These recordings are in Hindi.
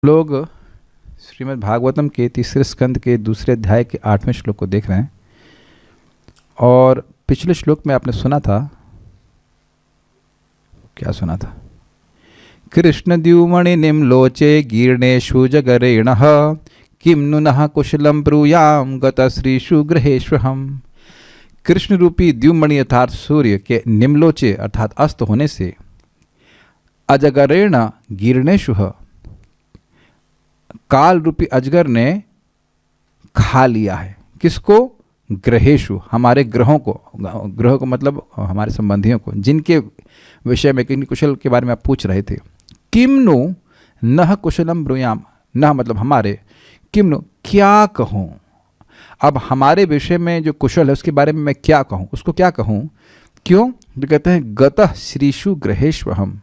लोग श्रीमद् भागवतम के तीसरे स्कंद के दूसरे अध्याय के 8वें श्लोक को देख रहे हैं। और पिछले श्लोक में आपने सुना था, क्या सुना था? कृष्ण द्युमणि निम्लोचे गीर्णेषु जगरेणः किम नुनः कुशलम ब्रूयाम गतश्रीषु गृहेष्वहम। कृष्ण रूपी द्युमणि अर्थात सूर्य के निम्लोचे अर्थात अस्त होने से अजगरेण गीर्णेषु काल रूपी अजगर ने खा लिया है। किसको? ग्रहेशु, हमारे ग्रहों को। ग्रह को मतलब हमारे संबंधियों को, जिनके विषय में किन कुशल के बारे में आप पूछ रहे थे। किमनु नह कुशलम ब्रूयाम, नह मतलब हमारे, किमनु क्या कहूँ। अब हमारे विषय में जो कुशल है उसके बारे में मैं क्या कहूँ, उसको क्या कहूँ। क्यों? तो कहते हैं गतः श्रीषु ग्रहेष्वहम।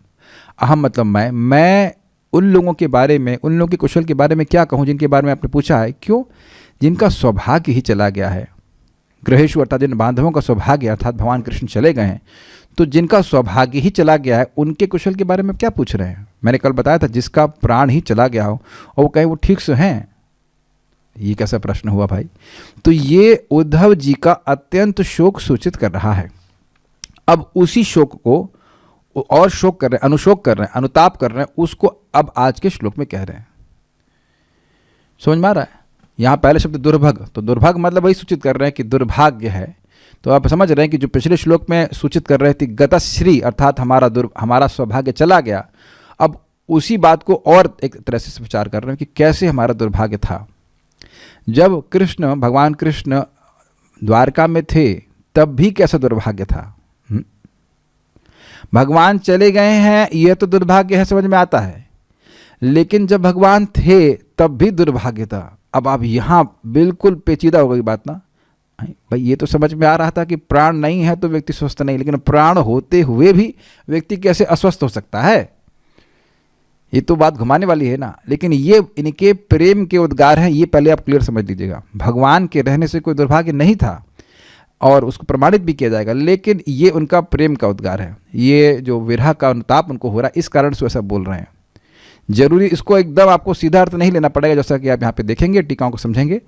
अहम मतलब मैं उन लोगों के बारे में, उन लोगों के कुशल के बारे में क्या कहूँ जिनके बारे में आपने पूछा है। क्यों? जिनका सौभाग्य ही चला गया है। ग्रहेशु अर्थात जिन बांधवों का सौभाग्य अर्थात भगवान कृष्ण चले गए हैं, तो जिनका सौभाग्य ही चला गया है उनके कुशल के बारे में क्या पूछ रहे हैं। मैंने कल बताया था जिसका प्राण ही चला गया हो और वो कहे वो ठीक से हैं, ये कैसा प्रश्न हुआ भाई। तो ये उद्धव जी का अत्यंत शोक सूचित कर रहा है। अब उसी शोक को और शोक कर रहे हैं, अनुशोक कर रहे हैं, अनुताप कर रहे हैं, उसको अब आज के श्लोक में कह रहे हैं। समझ में आ रहा है? यहाँ पहले शब्द दुर्भग, तो दुर्भग मतलब वही सूचित कर रहे हैं कि दुर्भाग्य है। तो आप समझ रहे हैं कि जो पिछले श्लोक में सूचित कर रहे थे गतश्री अर्थात हमारा सौभाग्य चला गया, अब उसी बात को और एक तरह से विचार कर रहे हैं कि कैसे हमारा दुर्भाग्य था। जब भगवान कृष्ण द्वारका में थे तब भी कैसा दुर्भाग्य था। भगवान चले गए हैं यह तो दुर्भाग्य है, समझ में आता है, लेकिन जब भगवान थे तब भी दुर्भाग्य था। अब आप यहाँ बिल्कुल पेचीदा हो गई बात ना भाई। ये तो समझ में आ रहा था कि प्राण नहीं है तो व्यक्ति स्वस्थ नहीं, लेकिन प्राण होते हुए भी व्यक्ति कैसे अस्वस्थ हो सकता है, ये तो बात घुमाने वाली है ना। लेकिन ये इनके प्रेम के उद्गार हैं, ये पहले आप क्लियर समझ लीजिएगा। भगवान के रहने से कोई दुर्भाग्य नहीं था और उसको प्रमाणित भी किया जाएगा, लेकिन ये उनका प्रेम का उद्गार है। ये जो विरह का अनुताप उनको हो रहा है, इस कारण से ऐसा बोल रहे हैं। जरूरी इसको एकदम आपको सीधा अर्थ नहीं लेना पड़ेगा, जैसा कि आप यहाँ पे देखेंगे, टीकाओं को समझेंगे,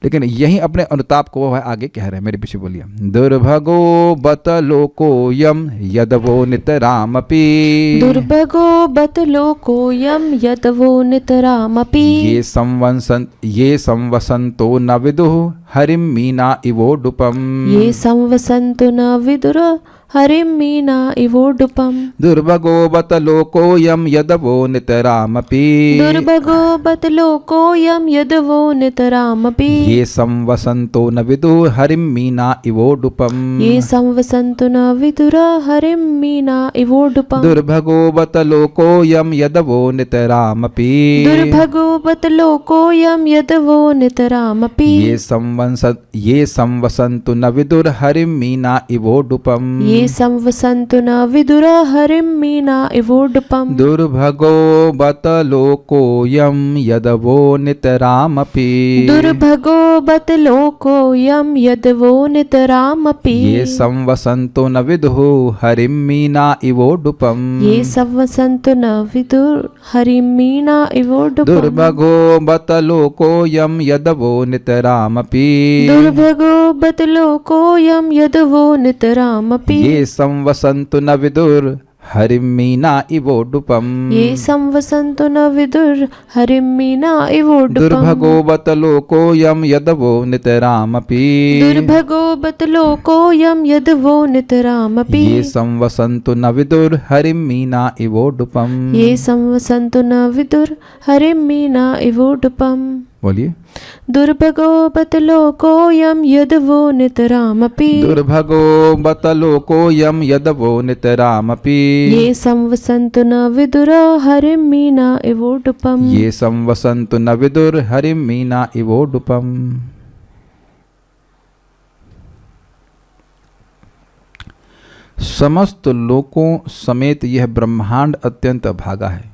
लेकिन यही अपने अनुताप को वह आगे कह रहे हैं। मेरे पीछे बोलिए। दुर्भगो बत लोकोयम यदवो नितरामपि, दुर्भगो बत लोकोयम यदवो नितरामपि, ये संवसंतो न विदुः हरिम मीना इवोडुपम, ये संवसंतो न विदुर हरिम मीना इवोडुपम। दुर्भगो बत लोकोयम यदवो नितरामपि, दुर्भगो बत लोकोयम यदवो नितरामपि, ये संवसंतो न विदुः हरिम मीना इवोडुपम, ये संवसंतो न विदुर हरिम मीना इवोडुपम। दुर्भगो बत लोकोयम यदवो नितरामपि, दुर्भगो बत लोकोयम यदवो नितरामपि, ये संवसंतो न विदुर हरिम मीना इवोडुपम, ये संवसंतो न विदुर हरिम मीना इवोडुपम। दुर्भगो बत लोकोयम यदवो नितरामपि, दुर्भगो बत लोकोयम यदवो नितरामपि, ये संवसंतो न विदुः हरिम मीना इवोडुपम, ये संवसंतो न विदुर हरिम मीना इवोडुपम। दुर्भगो बत लोकोयम यदवो नितरामपि, दुर्भगो बत लोकोयम यदवो नितरामपि, ये संवसंतो न विदुर हरिम मीना इवोडुपम, ये संवसंतो न विदुर हरिम मीना इवोडुपम। दुर्भगो बत लोकोयम यदवो नितरामपि, दुर्भगो बत लोकोयम यदवो नितरामपि, ये संवसंतो न विदुर हरिम मीना इवोडुपम, ये संवसंतो न विदुर हरिम मीना इवोडुपम। बोलिए। दुर्भगो बत लोकोयम यदवो नितरामपि, दुर्भगो बत लोकोयम यदवो नितरामपि, ये संवसंतो न विदुर हरिम मीना इवोडुपम, ये संवसंतो न विदुर हरिम मीना इवोडुपम। समस्त लोकों समेत यह ब्रह्मांड अत्यंत भागा है।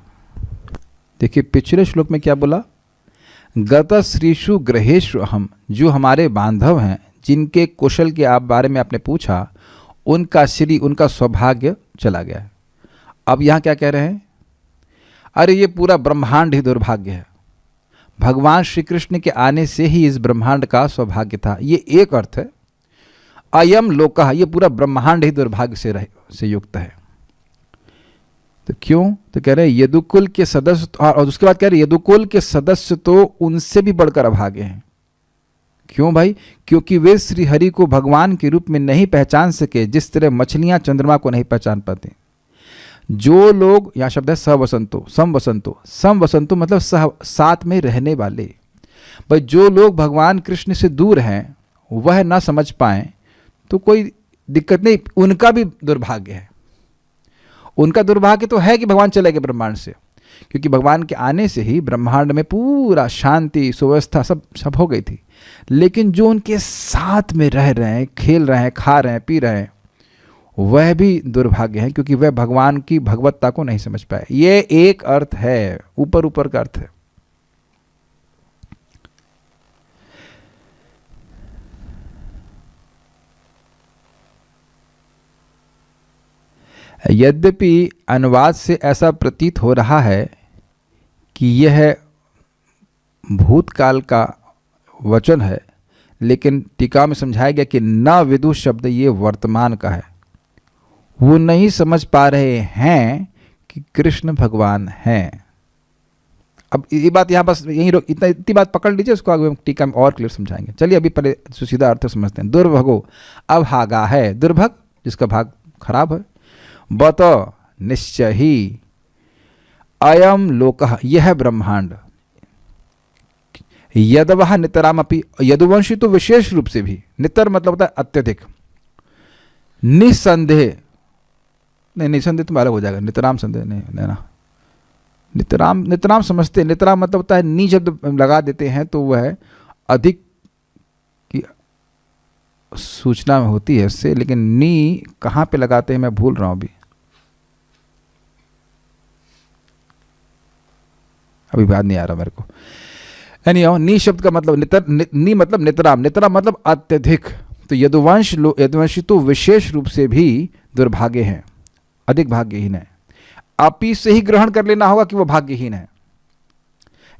देखिए पिछले श्लोक में क्या बोला? गतश्रीषु ग्रहेषु अहम, जो हमारे बांधव हैं, जिनके कुशल के आप बारे में आपने पूछा, उनका श्री, उनका सौभाग्य चला गया है। अब यहाँ क्या कह रहे हैं? अरे ये पूरा ब्रह्मांड ही दुर्भाग्य है, भगवान श्री कृष्ण के आने से ही इस ब्रह्मांड का सौभाग्य था, ये एक अर्थ है। अयम लोकः, ये पूरा ब्रह्मांड ही दुर्भाग्य से युक्त है। तो क्यों? तो कह रहे हैं यदुकुल के सदस्य, और उसके बाद कह रहे यदुकुल के सदस्य तो उनसे भी बढ़कर अभागे हैं। क्यों भाई? क्योंकि वे श्री हरि को भगवान के रूप में नहीं पहचान सके, जिस तरह मछलियां चंद्रमा को नहीं पहचान पाती। जो लोग, यहाँ शब्द है सवसंतो, समवसंतो मतलब साथ में रहने वाले। भाई जो लोग भगवान कृष्ण से दूर हैं वह ना समझ पाए तो कोई दिक्कत नहीं, उनका भी दुर्भाग्य है। उनका दुर्भाग्य तो है कि भगवान चले गए ब्रह्मांड से, क्योंकि भगवान के आने से ही ब्रह्मांड में पूरा शांति सुव्यवस्था सब हो गई थी। लेकिन जो उनके साथ में रह रहे हैं, खेल रहे हैं, खा रहे हैं, पी रहे हैं, वह भी दुर्भाग्य है, क्योंकि वह भगवान की भगवत्ता को नहीं समझ पाए। ये एक अर्थ है, ऊपर ऊपर का अर्थ है। यद्यपि अनुवाद से ऐसा प्रतीत हो रहा है कि यह भूतकाल का वचन है, लेकिन टीका में समझाया गया कि न विदु शब्द ये वर्तमान का है। वो नहीं समझ पा रहे हैं कि कृष्ण भगवान हैं। अब ये बात यहाँ बस यहीं इतनी बात पकड़ लीजिए, उसको आगे टीका में और क्लियर समझाएंगे। चलिए अभी पहले सीधा अर्थ समझते हैं। दुर्भगो, अब हागा है, दुर्भग जिसका भाग खराब है। बत निश्चय ही, अयम लोकः यह ब्रह्मांड, यदवः नितरामपि, यदुवंशी तो विशेष रूप से भी, नितर मतलब होता है अत्यधिक, निसंदेह, नहीं निसंदेह तुम्हारा हो जाएगा, नितराम संदेह नहीं लेना, नितराम समझते हैं। नितराम मतलब होता है नी शब्द लगा देते हैं तो वह अधिक की सूचना में होती है इससे, लेकिन नी कहाँ पे लगाते हैं मैं भूल रहा हूँ अभी बात नहीं आ रहा मेरे को। एनीहाउ नी शब्द का मतलब नी मतलब नितराम, नितराम मतलब अत्यधिक। तो यदुवंशी तो विशेष रूप से भी दुर्भाग्य हैं, अधिक भाग्यहीन है। अपी से ही ग्रहण कर लेना होगा कि वो भाग्यहीन है।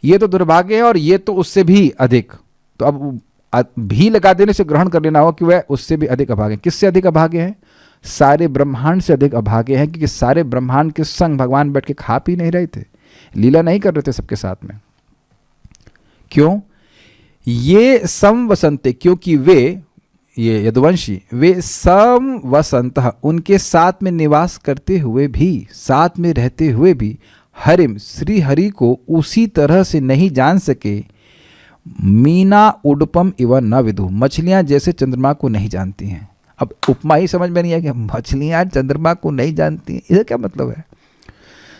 ये तो दुर्भाग्य है और ये तो उससे भी अधिक, तो अब भी लगा देने से ग्रहण कर लेना होगा कि वह उससे भी अधिक अभागे। किससे अधिक अभागे हैं? सारे ब्रह्मांड से अधिक अभागे हैं, क्योंकि सारे ब्रह्मांड के संग भगवान बैठ के खा पी नहीं रहे थे, लीला नहीं कर रहे थे सबके साथ में। क्यों? ये समवसंते, क्योंकि वे, ये यदुवंशी, वे समवसंत, उनके साथ में निवास करते हुए भी, साथ में रहते हुए भी, हरिम श्री हरि को उसी तरह से नहीं जान सके। मीना उडपम इव न विदु, मछलियां जैसे चंद्रमा को नहीं जानती हैं। अब उपमा ही समझ में नहीं है कि मछलियां चंद्रमा को नहीं जानती हैं, इसका क्या मतलब है?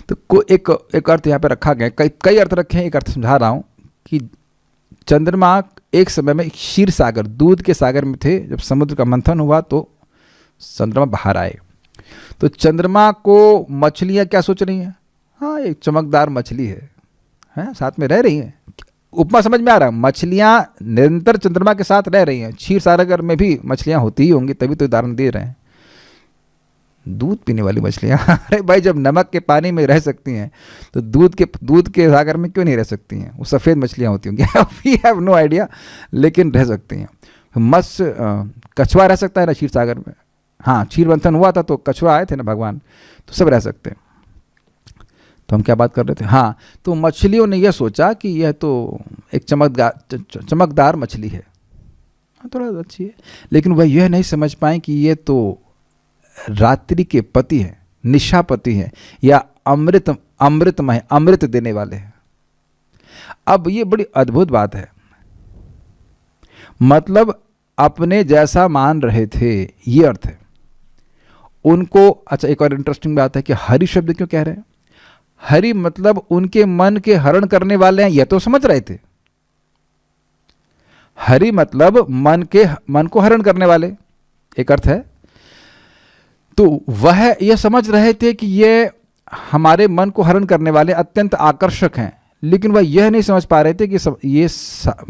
तो एक अर्थ यहाँ पे रखा गया, कई अर्थ रखे हैं। एक अर्थ समझा रहा हूँ कि चंद्रमा एक समय में क्षीर सागर, दूध के सागर में थे। जब समुद्र का मंथन हुआ तो चंद्रमा बाहर आए। तो चंद्रमा को मछलियाँ क्या सोच रही हैं? हाँ, एक चमकदार मछली है, साथ में रह रही हैं। उपमा समझ में आ रहा है? मछलियाँ निरंतर चंद्रमा के साथ रह रही हैं। क्षीर सागर में भी मछलियाँ होती ही होंगी, तभी तो उदाहरण दे रहे हैं। दूध पीने वाली मछलियाँ अरे भाई, जब नमक के पानी में रह सकती हैं तो दूध के सागर में क्यों नहीं रह सकती हैं? वो सफ़ेद मछलियाँ होती होंगी वी हैव नो आइडिया, लेकिन रह सकती हैं। मत्स्य, कछुआ रह सकता है ना क्षीर सागर में? हाँ, क्षीर मंथन हुआ था तो कछुआ आए थे ना भगवान, तो सब रह सकते हैं। तो हम क्या बात कर रहे थे? हाँ, तो मछलियों ने यह सोचा कि यह तो एक चमकदार मछली है, थोड़ा अच्छी है, लेकिन वह यह नहीं समझ पाए कि ये तो रात्रि के पति हैं, निशापति हैं, या अमृतमय, अमृत देने वाले हैं। अब ये बड़ी अद्भुत बात है। मतलब अपने जैसा मान रहे थे, ये अर्थ है उनको। अच्छा, एक और इंटरेस्टिंग बात है कि हरि शब्द क्यों कह रहे हैं? हरि मतलब उनके मन के हरण करने वाले हैं, यह तो समझ रहे थे। हरि मतलब मन को हरण करने वाले, एक अर्थ है। तो वह यह समझ रहे थे कि ये हमारे मन को हरण करने वाले अत्यंत आकर्षक हैं, लेकिन वह यह नहीं समझ पा रहे थे कि ये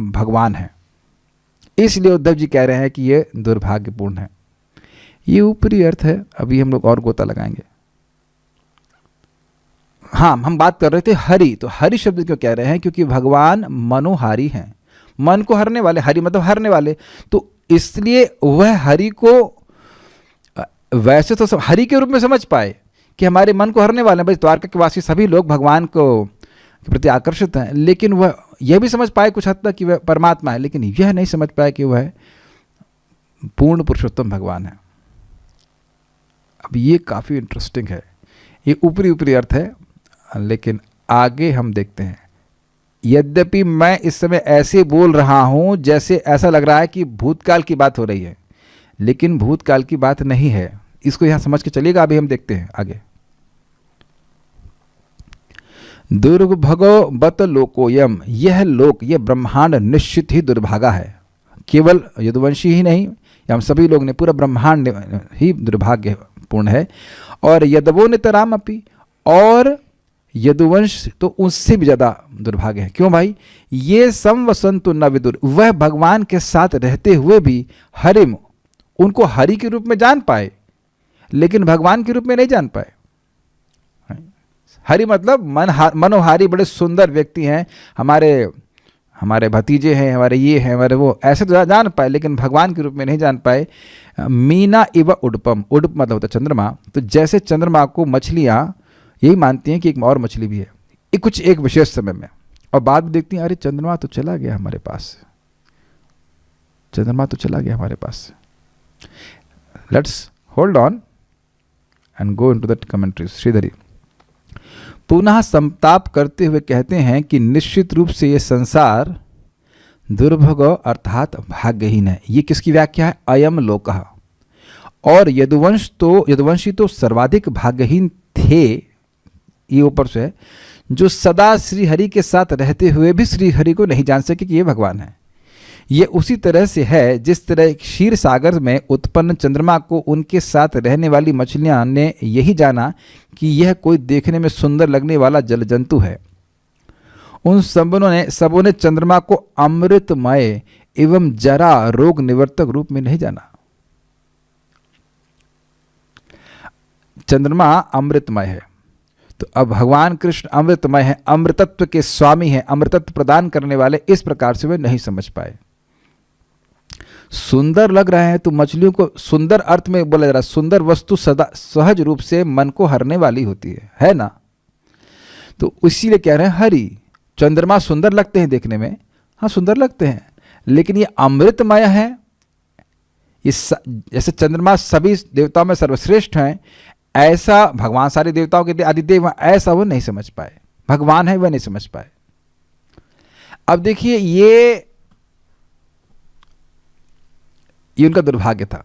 भगवान है। इसलिए उद्धव जी कह रहे हैं कि ये दुर्भाग्यपूर्ण है। ये ऊपरी अर्थ है, अभी हम लोग और गोता लगाएंगे। हाँ, हम बात कर रहे थे हरि, तो हरि शब्द क्यों कह रहे हैं? क्योंकि भगवान मनोहारी हैं, मन को हरने वाले, हरि मतलब हरने वाले, तो इसलिए वह हरि को वैसे तो हरि के रूप में समझ पाए कि हमारे मन को हरने वाले हैं। भाई द्वारका के वासी सभी लोग भगवान को के प्रति आकर्षित हैं, लेकिन वह यह भी समझ पाए कुछ हद तक कि वह परमात्मा है, लेकिन यह नहीं समझ पाए कि वह पूर्ण पुरुषोत्तम भगवान है। अब ये काफ़ी इंटरेस्टिंग है, ये ऊपरी ऊपरी अर्थ है, लेकिन आगे हम देखते हैं। यद्यपि मैं इस समय ऐसे बोल रहा हूँ जैसे ऐसा लग रहा है कि भूतकाल की बात हो रही है, लेकिन भूतकाल की बात नहीं है। इसको यहाँ समझ के चलिएगा, अभी हम देखते हैं आगे। दुर्भगो बत लोकोयम, यह लोक, यह ब्रह्मांड निश्चित ही दुर्भागा है। केवल यदुवंशी ही नहीं, हम सभी लोग ने, पूरा ब्रह्मांड ही दुर्भाग्यपूर्ण है। और यदवो नितराम अपि, और यदुवंश तो उससे भी ज़्यादा दुर्भाग्य है। क्यों भाई? ये संवसंतु न विदुर, वह भगवान के साथ रहते हुए भी हरिम, उनको हरि के रूप में जान पाए, लेकिन भगवान के रूप में नहीं जान पाए। हरि मतलब मनोहारी, बड़े सुंदर व्यक्ति हैं, हमारे भतीजे हैं, हमारे ये हैं, हमारे वो, ऐसे तो जान पाए, लेकिन भगवान के रूप में नहीं जान पाए। मीना इव उडपम, उडप मतलब होता है चंद्रमा, तो जैसे चंद्रमा को मछलियाँ यही मानती हैं कि एक और मछली भी है, एक विशेष समय में, और बाद में देखती हैं अरे चंद्रमा तो चला गया हमारे पास से, चंद्रमा तो चला गया हमारे पास से। Let's hold on and go into that commentary. Shridhari पुनः संताप करते हुए कहते हैं कि निश्चित रूप से ये संसार दुर्भग अर्थात भाग्यहीन है। ये किसकी व्याख्या है? अयम लोकः। और यदुवंशी तो सर्वाधिक भाग्यहीन थे, ये ऊपर से है, जो सदा श्री हरि के साथ रहते हुए भी श्री हरि को नहीं जान सके कि ये भगवान है। ये उसी तरह से है जिस तरह क्षीर सागर में उत्पन्न चंद्रमा को उनके साथ रहने वाली मछलियां ने यही जाना कि यह कोई देखने में सुंदर लगने वाला जल जंतु है। उन सबों ने चंद्रमा को अमृतमय एवं जरा रोग निवर्तक रूप में नहीं जाना। चंद्रमा अमृतमय है, तो अब भगवान कृष्ण अमृतमय है, अमृतत्व के स्वामी है, अमृतत्व प्रदान करने वाले, इस प्रकार से वे नहीं समझ पाए। सुंदर लग रहा है तो मछलियों को सुंदर अर्थ में बोला जा रहा है, सुंदर वस्तु सदा सहज रूप से मन को हरने वाली होती है ना? तो इसीलिए कह रहे हैं हरि, चंद्रमा सुंदर लगते हैं देखने में, हाँ सुंदर लगते हैं, लेकिन ये अमृतमय है। जैसे चंद्रमा सभी देवताओं में सर्वश्रेष्ठ हैं, ऐसा भगवान सारे देवताओं के आदिदेव, ऐसा वो नहीं समझ पाए, भगवान है वह नहीं समझ पाए। अब देखिए ये उनका दुर्भाग्य था,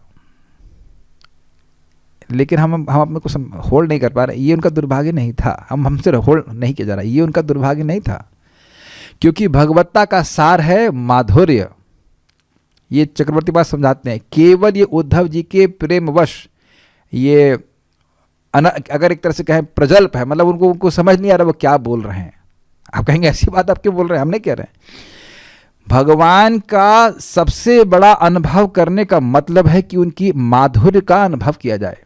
लेकिन हम अपने को होल्ड नहीं कर पा रहे। ये उनका दुर्भाग्य नहीं था, हमसे होल्ड नहीं किया जा रहा, ये उनका दुर्भाग्य नहीं था, क्योंकि भगवत्ता का सार है माधुर्य। ये चक्रवर्ती बात समझाते हैं, केवल ये उद्धव जी के प्रेमवश ये अगर एक तरह से कहें प्रजल्प है, मतलब उनको समझ नहीं आ रहा वो क्या बोल रहे हैं। आप कहेंगे ऐसी बात आप क्यों बोल रहे हैं? हम नहीं कह रहे हैं। भगवान का सबसे बड़ा अनुभव करने का मतलब है कि उनकी माधुर्य का अनुभव किया जाए।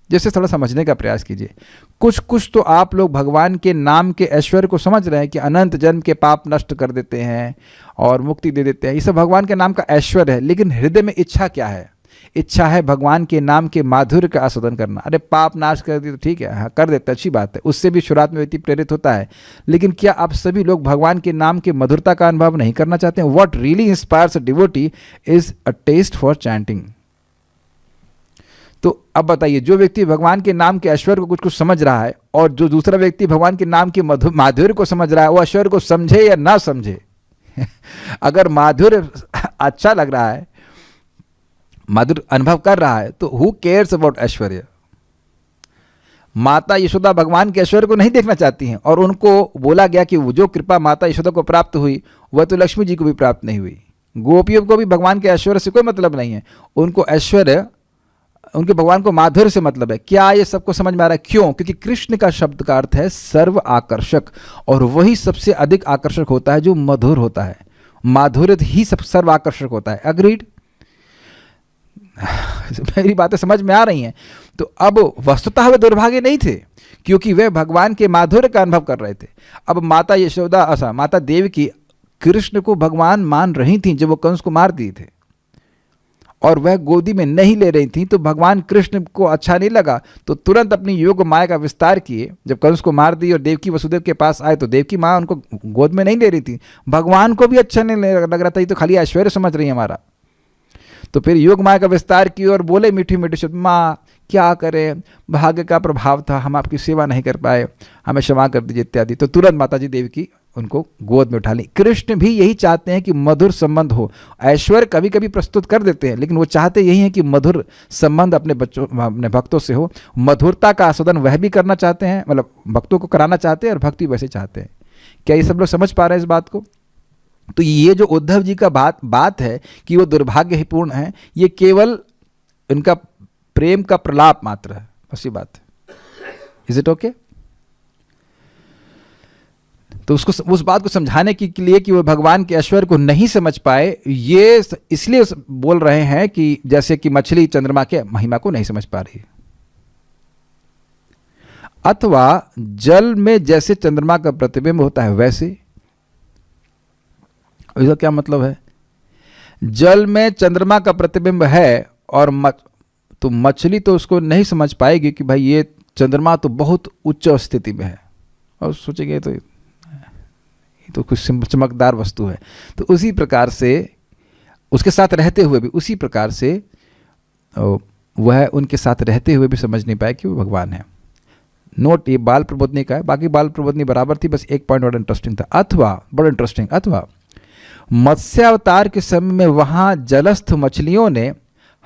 जैसे थोड़ा समझने का प्रयास कीजिए। कुछ तो आप लोग भगवान के नाम के ऐश्वर्य को समझ रहे हैं कि अनंत जन्म के पाप नष्ट कर देते हैं और मुक्ति दे देते हैं, ये सब भगवान के नाम का ऐश्वर्य है। लेकिन हृदय में इच्छा क्या है? इच्छा है भगवान के नाम के माधुर्य का आस्वादन करना। अरे पाप नाश कर दी तो ठीक है, हाँ कर देते, अच्छी बात है, उससे भी शुरुआत में व्यक्ति प्रेरित होता है। लेकिन क्या आप सभी लोग भगवान के नाम के मधुरता का अनुभव नहीं करना चाहते हैं? What really inspires a devotee is a taste for chanting. तो अब बताइए, जो व्यक्ति भगवान के नाम के ऐश्वर्य को कुछ समझ रहा है और जो दूसरा व्यक्ति भगवान के नाम के माधुर्य को समझ रहा है, वो ऐश्वर्य को समझे या ना समझे अगर माधुर्य अच्छा लग रहा है, माधुर्य अनुभव कर रहा है, तो हु केयर्स अबाउट ऐश्वर्य। माता यशोदा भगवान के ऐश्वर्य को नहीं देखना चाहती हैं, और उनको बोला गया कि जो कृपा माता यशोदा को प्राप्त हुई वह तो लक्ष्मी जी को भी प्राप्त नहीं हुई। गोपियों को भी भगवान के ऐश्वर्य से कोई मतलब नहीं है, उनको ऐश्वर्य, उनके भगवान को माधुर्य से मतलब है। क्या ये सबको समझ में आ रहा है? क्यों? क्योंकि कृष्ण का शब्द का अर्थ है सर्व आकर्षक, और वही सबसे अधिक आकर्षक होता है जो मधुर होता है। माधुर्य ही सब सर्व आकर्षक होता है। अग्रीड? मेरी बातें समझ में आ रही हैं? तो अब वस्तुतः वे दुर्भाग्य नहीं थे, क्योंकि वे भगवान के माधुर्य का अनुभव कर रहे थे। अब माता यशोदा माता देवकी कृष्ण को भगवान मान रही थीं जब वो कंस को मार दिए थे, और वह गोदी में नहीं ले रही थी, तो भगवान कृष्ण को अच्छा नहीं लगा, तो तुरंत अपनी योग माया का विस्तार किए। जब कंस को मार दी और देवकी वसुदेव के पास आए तो देवकी माँ उनको गोद में नहीं ले रही थी, भगवान को भी अच्छा नहीं लग रहा था, ये तो खाली ऐश्वर्य समझ रही है हमारा। तो फिर योग माया का विस्तार किए और बोले मीठी मीठी शब्द, माँ क्या करें, भाग्य का प्रभाव था, हम आपकी सेवा नहीं कर पाए, हमें क्षमा कर दीजिए इत्यादि। तो तुरंत माता जी देवकी उनको गोद में उठा ली। कृष्ण भी यही चाहते हैं कि मधुर संबंध हो। ऐश्वर्य कभी कभी प्रस्तुत कर देते हैं, लेकिन वो चाहते यही हैं कि मधुर संबंध अपने भक्तों से हो। मधुरता का आस्वादन वह भी करना चाहते हैं, मतलब भक्तों को कराना चाहते हैं, और भक्ति वैसे चाहते हैं। क्या ये सब लोग समझ पा रहे हैं इस बात को? तो ये जो उद्धव जी का बात है कि वो दुर्भाग्यपूर्ण है, ये केवल उनका प्रेम का प्रलाप मात्र है, बस ये बात है। Is it okay? तो उसको उस बात को समझाने के लिए कि वो भगवान के ऐश्वर्य को नहीं समझ पाए, ये इसलिए बोल रहे हैं कि जैसे कि मछली चंद्रमा के महिमा को नहीं समझ पा रही, अथवा जल में जैसे चंद्रमा का प्रतिबिंब होता है वैसे। इसका क्या मतलब है? जल में चंद्रमा का प्रतिबिंब है और तो मछली तो उसको नहीं समझ पाएगी कि भाई ये चंद्रमा तो बहुत उच्च स्थिति में है, और सोचेंगे तो कुछ चमकदार वस्तु है। तो उसी प्रकार से उसके साथ रहते हुए भी, उसी प्रकार से वह उनके साथ रहते हुए भी समझ नहीं पाए कि वो भगवान है। नोट, ये बाल प्रबोधनी का है, बाकी बाल प्रबोधनी बराबर थी, बस एक पॉइंट बड़ा इंटरेस्टिंग था। अथवा बड़ा इंटरेस्टिंग, अथवा मत्स्यावतार के समय में वहाँ जलस्थ मछलियों ने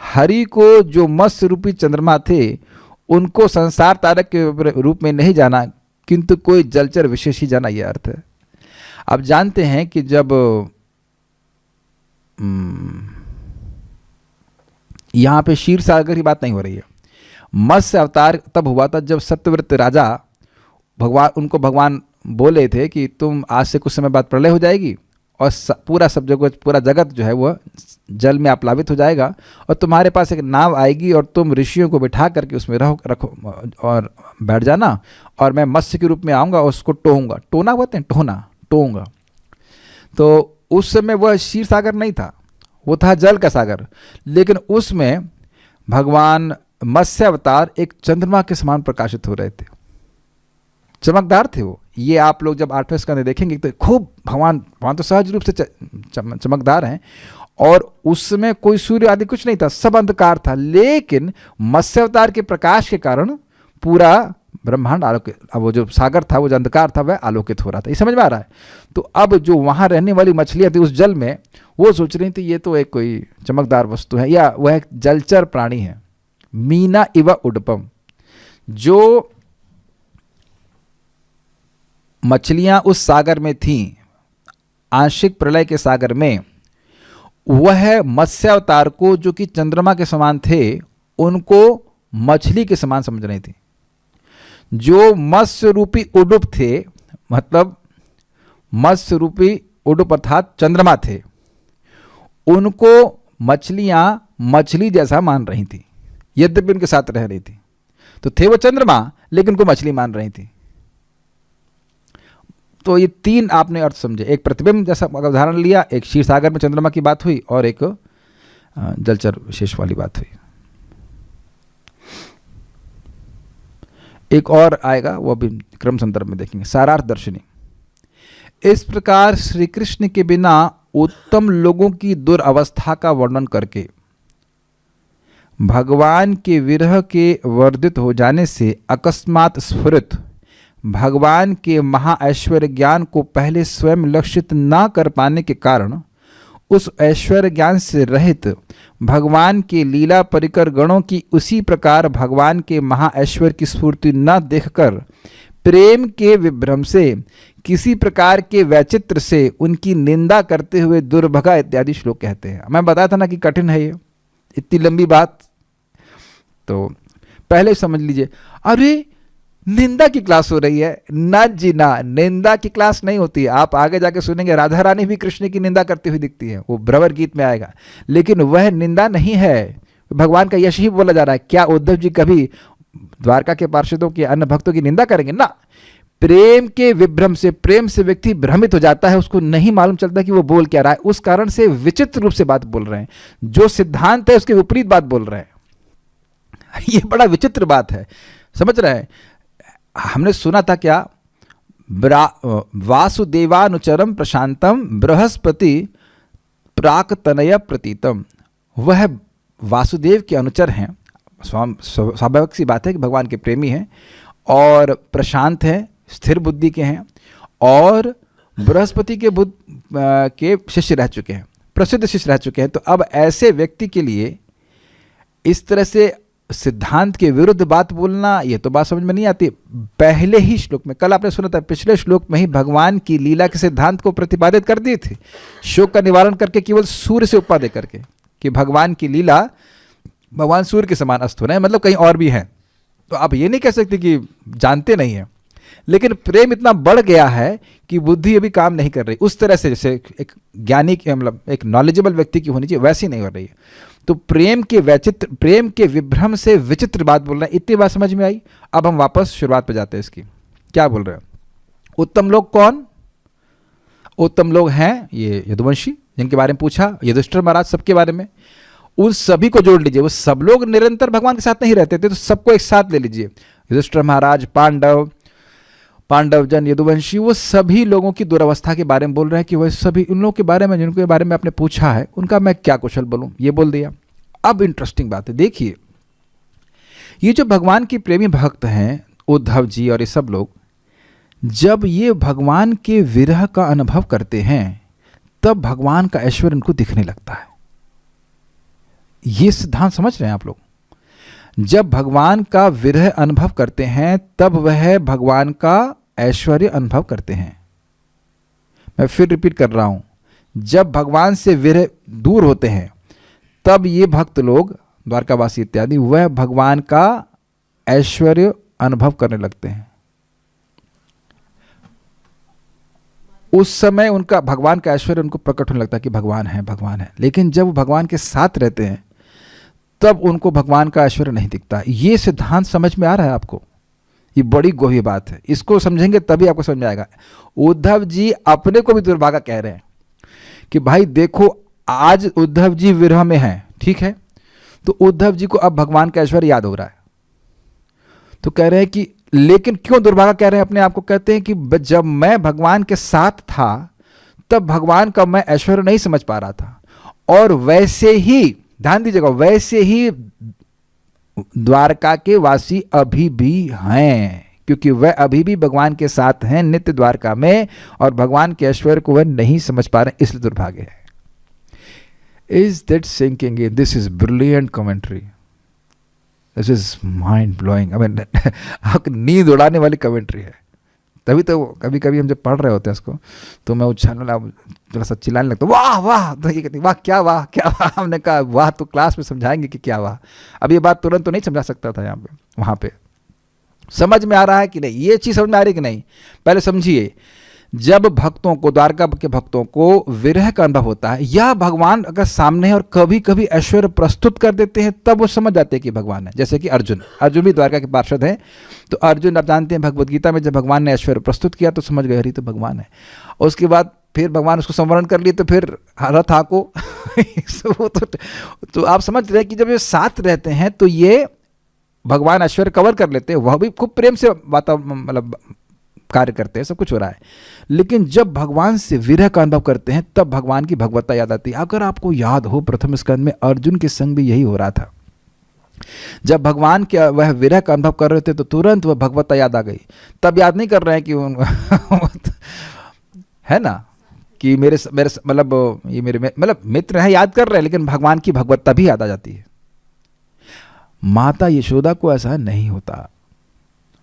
हरि को, जो मत्स्य रूपी चंद्रमा थे, उनको संसार तारक के रूप में नहीं जाना, किंतु कोई जलचर विशेष ही जाना, यह अर्थ है। आप जानते हैं कि जब यहाँ पे क्षीर सागर की बात नहीं हो रही है, मत्स्य अवतार तब हुआ था जब सत्यव्रत राजा उनको भगवान बोले थे कि तुम आज से कुछ समय बाद प्रलय हो जाएगी और पूरा जगत जो है वह जल में आप्लावित हो जाएगा, और तुम्हारे पास एक नाव आएगी और तुम ऋषियों को बिठा करके उसमें रखो और बैठ जाना, और मैं मत्स्य के रूप में आऊँगा और उसको टोहूँगा। टोना बोलते हैं, टोहूँगा। तो उस समय वह क्षीर सागर नहीं था, वो था जल का सागर, लेकिन उसमें भगवान मत्स्य अवतार एक चंद्रमा के समान प्रकाशित हो रहे थे, चमकदार थे वो। ये आप लोग जब 8वें स्कंद में देखेंगे तो खूब भगवान तो सहज रूप से चमकदार हैं, और उस समय कोई सूर्य आदि कुछ नहीं था, सब अंधकार था, लेकिन मत्स्य अवतार के प्रकाश के कारण पूरा ब्रह्मांड आलोकित, अब वो जो सागर था, वो जो अंधकार था, वह आलोकित हो रहा था। ये समझ में आ रहा है? तो अब जो वहाँ रहने वाली मछलियाँ थी उस जल में, वो सोच रही थी ये तो एक कोई चमकदार वस्तु है, या वह एक जलचर प्राणी है। मीना इव उडपम, जो मछलियाँ उस सागर में थीं, आंशिक प्रलय के सागर में, वह मत्स्य अवतार को, जो कि चंद्रमा के समान थे, उनको मछली के समान समझ रही थी। जो मत्स्य रूपी उडुप थे, मतलब मत्स्य रूपी उडुप अर्थात चंद्रमा थे, उनको मछलियां मछली जैसा मान रही थी, यद्यपि उनके साथ रह रही थी। तो थे वो चंद्रमा, लेकिन उनको मछली मान रही थी। तो ये तीन आपने अर्थ समझे, एक प्रतिबिंब जैसा उदाहरण लिया, एक क्षीर सागर में चंद्रमा की बात हुई, और एक जलचर विशेष वाली बात हुई। एक और आएगा, वो अभी क्रम संदर्भ में देखेंगे, सारार्थ दर्शनी। इस प्रकार श्री कृष्ण के बिना उत्तम लोगों की दुर्अवस्था का वर्णन करके भगवान के विरह के वर्धित हो जाने से अकस्मात स्फुरित भगवान के महाऐश्वर्य ज्ञान को पहले स्वयं लक्षित न कर पाने के कारण उस ऐश्वर्य ज्ञान से रहित भगवान के लीला परिकर गणों की उसी प्रकार भगवान के महाऐश्वर्य की स्फूर्ति न देखकर प्रेम के विभ्रम से किसी प्रकार के वैचित्र से उनकी निंदा करते हुए दुर्भगा इत्यादि श्लोक कहते हैं। मैं बताया था ना कि कठिन है ये, इतनी लंबी बात, तो पहले समझ लीजिए। अरे निंदा की क्लास हो रही है? ना जी ना, निंदा की क्लास नहीं होती। आप आगे जाके सुनेंगे राधा रानी भी कृष्ण की निंदा करती हुई दिखती है, वो भ्रवर गीत में आएगा, लेकिन वह निंदा नहीं है, भगवान का यश ही बोला जा रहा है। क्या उद्धव जी कभी द्वारका के पार्षदों की, अन्य भक्तों की निंदा करेंगे ना। प्रेम के विभ्रम से, प्रेम से व्यक्ति भ्रमित हो जाता है, उसको नहीं मालूम चलता कि वो बोल क्या रहा है, उस कारण से विचित्र रूप से बात बोल रहे हैं, जो सिद्धांत है उसके विपरीत बात बोल रहे हैं। ये बड़ा विचित्र बात है, समझ रहे हैं। हमने सुना था क्या, वासुदेवानुचरम प्रशांतम बृहस्पति प्राकतनय प्रतीतम। वह वासुदेव के अनुचर हैं, स्वाभाविक सी बात है कि भगवान के प्रेमी हैं और प्रशांत हैं, स्थिर बुद्धि के हैं और बृहस्पति के बुद्ध के शिष्य रह चुके हैं, प्रसिद्ध शिष्य रह चुके हैं। तो अब ऐसे व्यक्ति के लिए इस तरह से सिद्धांत के विरुद्ध बात बोलना, ये तो बात समझ में नहीं आती। पहले ही श्लोक में, कल आपने सुना था, पिछले श्लोक में ही भगवान की लीला के सिद्धांत को प्रतिपादित कर दिए थे, शोक का निवारण करके केवल सूर्य से उपमा दे करके, कि भगवान की लीला भगवान सूर्य के समान अस्त हो रहे हैं, मतलब कहीं और भी हैं। तो आप ये नहीं कह सकते कि जानते नहीं हैं, लेकिन प्रेम इतना बढ़ गया है कि बुद्धि अभी काम नहीं कर रही उस तरह से, जैसे एक ज्ञानी की, मतलब एक नॉलेजेबल व्यक्ति की होनी चाहिए, वैसी नहीं हो रही है। तो प्रेम के विभ्रम से विचित्र बात बोल रहे हैं। इतनी बात समझ में आई। अब हम वापस शुरुआत पे जाते हैं इसकी। क्या बोल रहे हैं? उत्तम लोग कौन? उत्तम लोग हैं ये यदुवंशी, जिनके बारे में पूछा, युधिष्ठिर महाराज, सबके बारे में। उन सभी को जोड़ लीजिए। वो सब लोग निरंतर भगवान के साथ नहीं रहते थे, तो सबको एक साथ ले लीजिए। युधिष्ठिर महाराज, पांडव जन, यदुवंशी, वो सभी लोगों की दुरावस्था के बारे में बोल रहे हैं कि वह सभी उन लोगों के बारे में जिनके बारे में आपने पूछा है, उनका मैं क्या कुशल बोलूं, ये बोल दिया। अब इंटरेस्टिंग बात है, देखिए, ये जो भगवान के प्रेमी भक्त हैं, उद्धव जी और ये सब लोग, जब ये भगवान के विरह का अनुभव करते हैं, तब भगवान का ऐश्वर्य उनको दिखने लगता है। ये सिद्धांत समझ रहे हैं आप लोग? जब भगवान का विरह अनुभव करते हैं, तब वह भगवान का ऐश्वर्य अनुभव करते हैं। मैं फिर रिपीट कर रहा हूं, जब भगवान से विरह दूर होते हैं, तब ये भक्त लोग, द्वारकावासी इत्यादि, वह भगवान का ऐश्वर्य अनुभव करने लगते हैं। उस समय उनका भगवान का ऐश्वर्य उनको प्रकट होने लगता है कि भगवान है, भगवान है। लेकिन जब वो भगवान के साथ रहते हैं, तब उनको भगवान का ऐश्वर्य नहीं दिखता। ये सिद्धांत समझ में आ रहा है आपको? ये बड़ी गहरी बात है, इसको समझेंगे तभी आपको समझ में आएगा। उद्धव जी अपने को भी दुर्भागा कह रहे हैं कि भाई देखो, आज उद्धव जी विरह में हैं, ठीक है, तो उद्धव जी को अब भगवान का ऐश्वर्य याद हो रहा है। तो कह रहे हैं कि, लेकिन क्यों दुर्भागा कह रहे हैं अपने आप को? कहते हैं कि जब मैं भगवान के साथ था, तब भगवान का मैं ऐश्वर्य नहीं समझ पा रहा था, और वैसे ही, ध्यान दीजिएगा, वैसे ही द्वारका के वासी अभी भी हैं, क्योंकि वह अभी भी भगवान के साथ हैं नित्य द्वारका में, और भगवान के ऐश्वर्य को वह नहीं समझ पा रहे, इसलिए दुर्भाग्य है। Is that sinking in? This is brilliant commentary, this is mind blowing. I mean, नींद उड़ाने वाली कमेंट्री है। तभी तो कभी कभी हम जब पढ़ रहे होते हैं इसको, तो मैं उछालने, थोड़ा सा चिल्लाने लगता, वाह वाह, तो ये कहती वाह क्या वाह क्या वाह। हमने कहा वाह तो क्लास में समझाएंगे कि क्या वाह। अब ये बात तुरंत तो नहीं समझा सकता था यहाँ पे, वहाँ पे समझ में आ रहा है कि नहीं? ये चीज़ समझ में आ रही है कि नहीं? पहले समझिए, जब भक्तों को, द्वारका के भक्तों को विरह का अनुभव होता है, या भगवान अगर सामने है और कभी कभी ऐश्वर्य प्रस्तुत कर देते हैं, तब वो समझ जाते हैं कि भगवान है। जैसे कि अर्जुन भी द्वारका के पार्षद हैं, तो अर्जुन, आप जानते हैं भगवद गीता में जब भगवान ने ऐश्वर्य प्रस्तुत किया तो समझ गए, अरे तो भगवान है। उसके बाद फिर भगवान उसको संवरण कर लिए, तो फिर रथ आको तो आप समझ रहे हैं कि जब ये साथ रहते हैं तो ये भगवान ऐश्वर्य कवर कर लेते हैं, वह भी खूब प्रेम से मतलब कार्य करते हैं, सब कुछ हो रहा है। लेकिन जब भगवान से विरह का अनुभव करते हैं, तब भगवान की भगवत्ता याद आती है। अगर आपको याद हो, प्रथम स्कंद में अर्जुन के संग भी यही हो रहा था। जब भगवान के वह विरह का अनुभव कर रहे थे, तो तुरंत वह भगवत्ता याद आ गई। तब याद नहीं कर रहे हैं कि है ना, कि मेरे मतलब ये मेरे मतलब मित्र हैं, याद कर रहे हैं, लेकिन भगवान की भगवत्ता भी याद आ जाती है। माता यशोदा को ऐसा नहीं होता।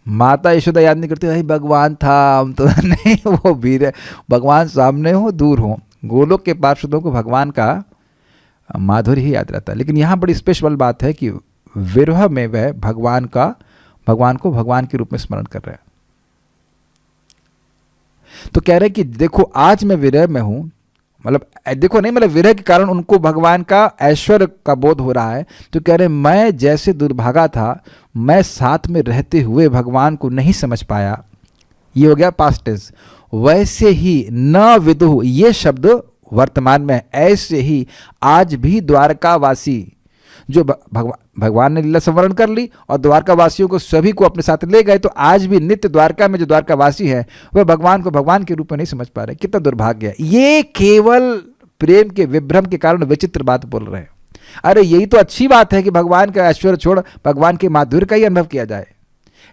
माता यशोदा याद नहीं करती, भाई भगवान था, हम तो नहीं, वो वीर भगवान सामने हो दूर हो। गोलोक के पार्षदों को भगवान का माधुर्य ही याद रहता है। लेकिन यहाँ बड़ी स्पेशल बात है कि विरह में वह भगवान को भगवान के रूप में स्मरण कर रहे हैं। तो कह रहे हैं कि देखो, आज मैं विरह में हूं, मतलब देखो नहीं, मतलब विरह के कारण उनको भगवान का ऐश्वर्य का बोध हो रहा है। तो कह रहे हैं, मैं जैसे दुर्भागा था, मैं साथ में रहते हुए भगवान को नहीं समझ पाया, ये हो गया पास्ट टेंस। वैसे ही न विदुः, ये शब्द वर्तमान में है। ऐसे ही आज भी द्वारकावासी, जो भगवान ने लीला संवरण कर ली और द्वारका वासियों को सभी को अपने साथ ले गए, तो आज भी नित्य द्वारका में जो द्वारकावासी है वह भगवान को भगवान के रूप में नहीं समझ पा रहे। कितना दुर्भाग्य है। ये केवल प्रेम के विभ्रम के कारण विचित्र बात बोल रहे हैं। अरे यही तो अच्छी बात है कि भगवान का ऐश्वर्य छोड़ भगवान के माधुर्य का ही अनुभव किया जाए।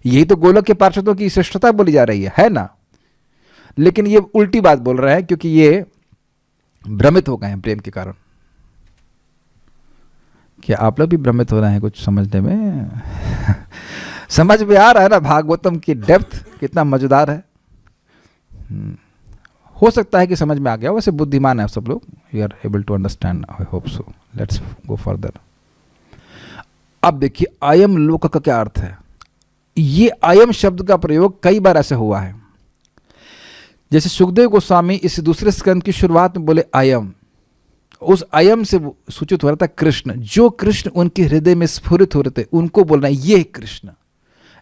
यही तो गोलोक के पार्षदों की श्रेष्ठता बोली जा रही है ना। लेकिन ये उल्टी बात बोल रहे हैं क्योंकि ये भ्रमित हो गए हैं प्रेम के कारण। क्या आप लोग भी भ्रमित हो रहे हैं कुछ समझने में? समझ में आ रहा है ना भागवतम की डेप्थ कितना मजेदार है। हो सकता है कि समझ में आ गया। वैसे बुद्धिमान है आप सब लोग, you are able to understand, I hope so. Let's go further. अब देखिए अयम लोक का क्या अर्थ है। ये अयम शब्द का प्रयोग कई बार ऐसे हुआ है। जैसे सुखदेव गोस्वामी इस दूसरे स्कंद की शुरुआत में बोले अयम, उस अयम से सूचित हो रहा था कृष्ण। जो कृष्ण उनके हृदय में स्फुरित हो रहे थे उनको बोलना ये कृष्ण।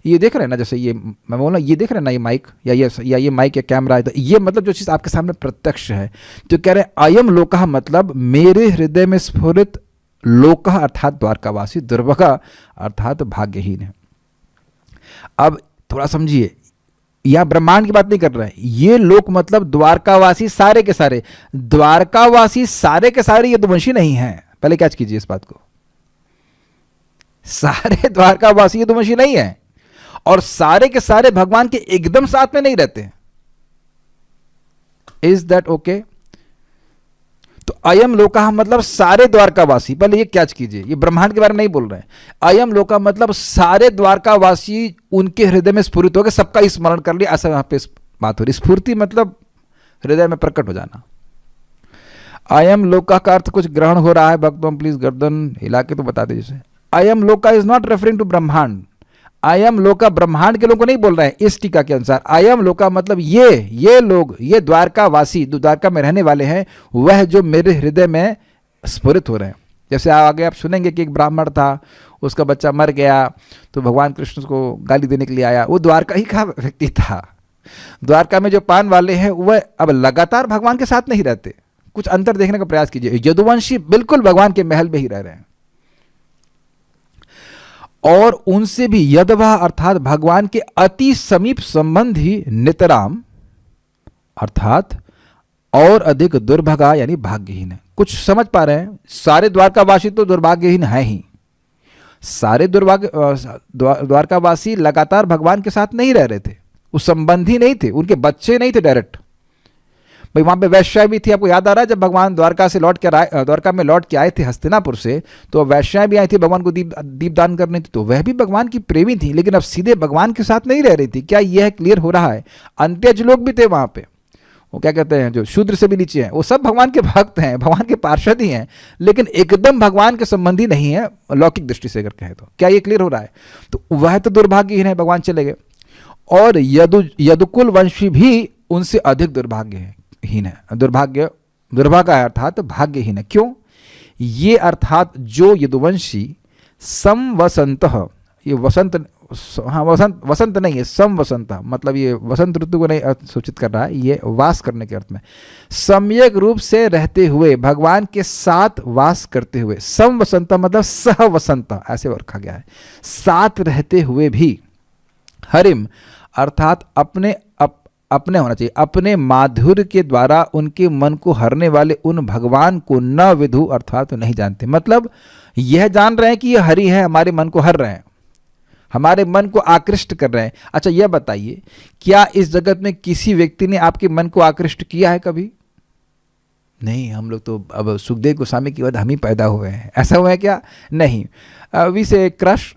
ये देख रहे हैं ना, जैसे ये मैं बोल रहा हूँ, ये देख रहे हैं ना, ये माइक या ये माइक या कैमरा है, तो ये मतलब जो चीज़ आपके सामने प्रत्यक्ष है। तो कह रहे हैं अयम लोकः मतलब मेरे हृदय में स्फुरित, लोकः अर्थात द्वारकावासी, दुर्भगा अर्थात भाग्यहीन है। अब थोड़ा समझिए, यह ब्रह्मांड की बात नहीं कर रहे हैं। ये लोक मतलब द्वारकावासी सारे के सारे। द्वारकावासी सारे के सारे यदुवंशी नहीं है। पहले कैच कीजिए इस बात को। सारे द्वारकावासी यदुवंशी नहीं है और सारे के सारे भगवान के एकदम साथ में नहीं रहते। Is that okay? तो अयम लोका मतलब सारे द्वारकावासी। पहले ये कैच कीजिए, ये ब्रह्मांड के बारे में नहीं बोल रहे हैं। अयम लोका मतलब सारे द्वारकावासी उनके हृदय में स्फुरित हो गए, सबका स्मरण कर लिया, ऐसा यहां पे बात हो रही। स्फूर्ति मतलब हृदय में प्रकट हो जाना। अयम लोका का अर्थ कुछ ग्रहण हो रहा है भक्तों, प्लीज गर्दन हिला के तो बता दीजिए। अयम लोका इज नॉट रेफरिंग टू ब्रह्मांड। अयम लोका ब्रह्मांड के लोगों को नहीं बोल रहे हैं। इस टीका के अनुसार अयम लोका मतलब ये लोग, ये द्वारकावासी जो द्वारका में रहने वाले हैं, वह जो मेरे हृदय में स्फुरित हो रहे हैं। जैसे आगे आप सुनेंगे कि एक ब्राह्मण था, उसका बच्चा मर गया तो भगवान कृष्ण को गाली देने के लिए आया। वो द्वारका ही का व्यक्ति था। द्वारका में जो पान वाले हैं वह अब लगातार भगवान के साथ नहीं रहते। कुछ अंतर देखने का प्रयास कीजिए। यदुवंशी बिल्कुल भगवान के महल में ही रह रहे हैं और उनसे भी यदवा अर्थात भगवान के अति समीप संबंधी नितराम अर्थात और अधिक दुर्भगा यानी भाग्यहीन है। कुछ समझ पा रहे हैं? सारे द्वारकावासी तो दुर्भाग्यहीन है ही। सारे द्वारकावासी लगातार भगवान के साथ नहीं रह रहे थे। वो संबंधी नहीं थे, उनके बच्चे नहीं थे डायरेक्ट। भाई वहाँ पे वैश्या भी थी। आपको याद आ रहा है जब भगवान द्वारका में लौट के आए थे हस्तिनापुर से, तो वैश्या भी आई थी भगवान को दीपदान करने थी, तो वह भी भगवान की प्रेमी थी, लेकिन अब सीधे भगवान के साथ नहीं रह रही थी। क्या यह क्लियर हो रहा है? अंत्यज लोग भी थे वहाँ पे, वो क्या कहते हैं जो शूद्र से भी नीचे हैं, वो सब भगवान के भक्त हैं, भगवान के पार्षद ही हैं, लेकिन एकदम भगवान के संबंधी नहीं है लौकिक दृष्टि से अगर कहें तो। क्या ये क्लियर हो रहा है? तो वह तो दुर्भाग्यहीन है, भगवान चले गए। और यदुकुल वंशी भी उनसे अधिक दुर्भाग्यहीन है। दुर्भागा है अर्थात भाग्यहीन है। क्यों? ये अर्थात जो यदुवंशी समवसंतः, ये वसंत नहीं है, समवसंत मतलब ये वसंत ऋतु को नहीं सूचित कर रहा है, ये वास करने के अर्थ में। सम्यक रूप से रहते हुए, भगवान के साथ वास करते हुए। समवसंत मतलब सहवसंत ऐसे रखा गया है, साथ रहते हुए भी। हरिम अर्थात अपने होना चाहिए, अपने माधुर्य के द्वारा उनके मन को हरने वाले उन भगवान को न विदु अर्थात नहीं जानते। मतलब यह जान रहे हैं कि यह हरि है, हमारे मन को हर रहे हैं, हमारे मन को आकृष्ट कर रहे हैं। अच्छा यह बताइए, क्या इस जगत में किसी व्यक्ति ने आपके मन को आकृष्ट किया है कभी? नहीं, हम लोग तो अब सुखदेव गोस्वामी के बाद हम ही पैदा हुए हैं, ऐसा हुआ है क्या? नहीं। वी से क्रश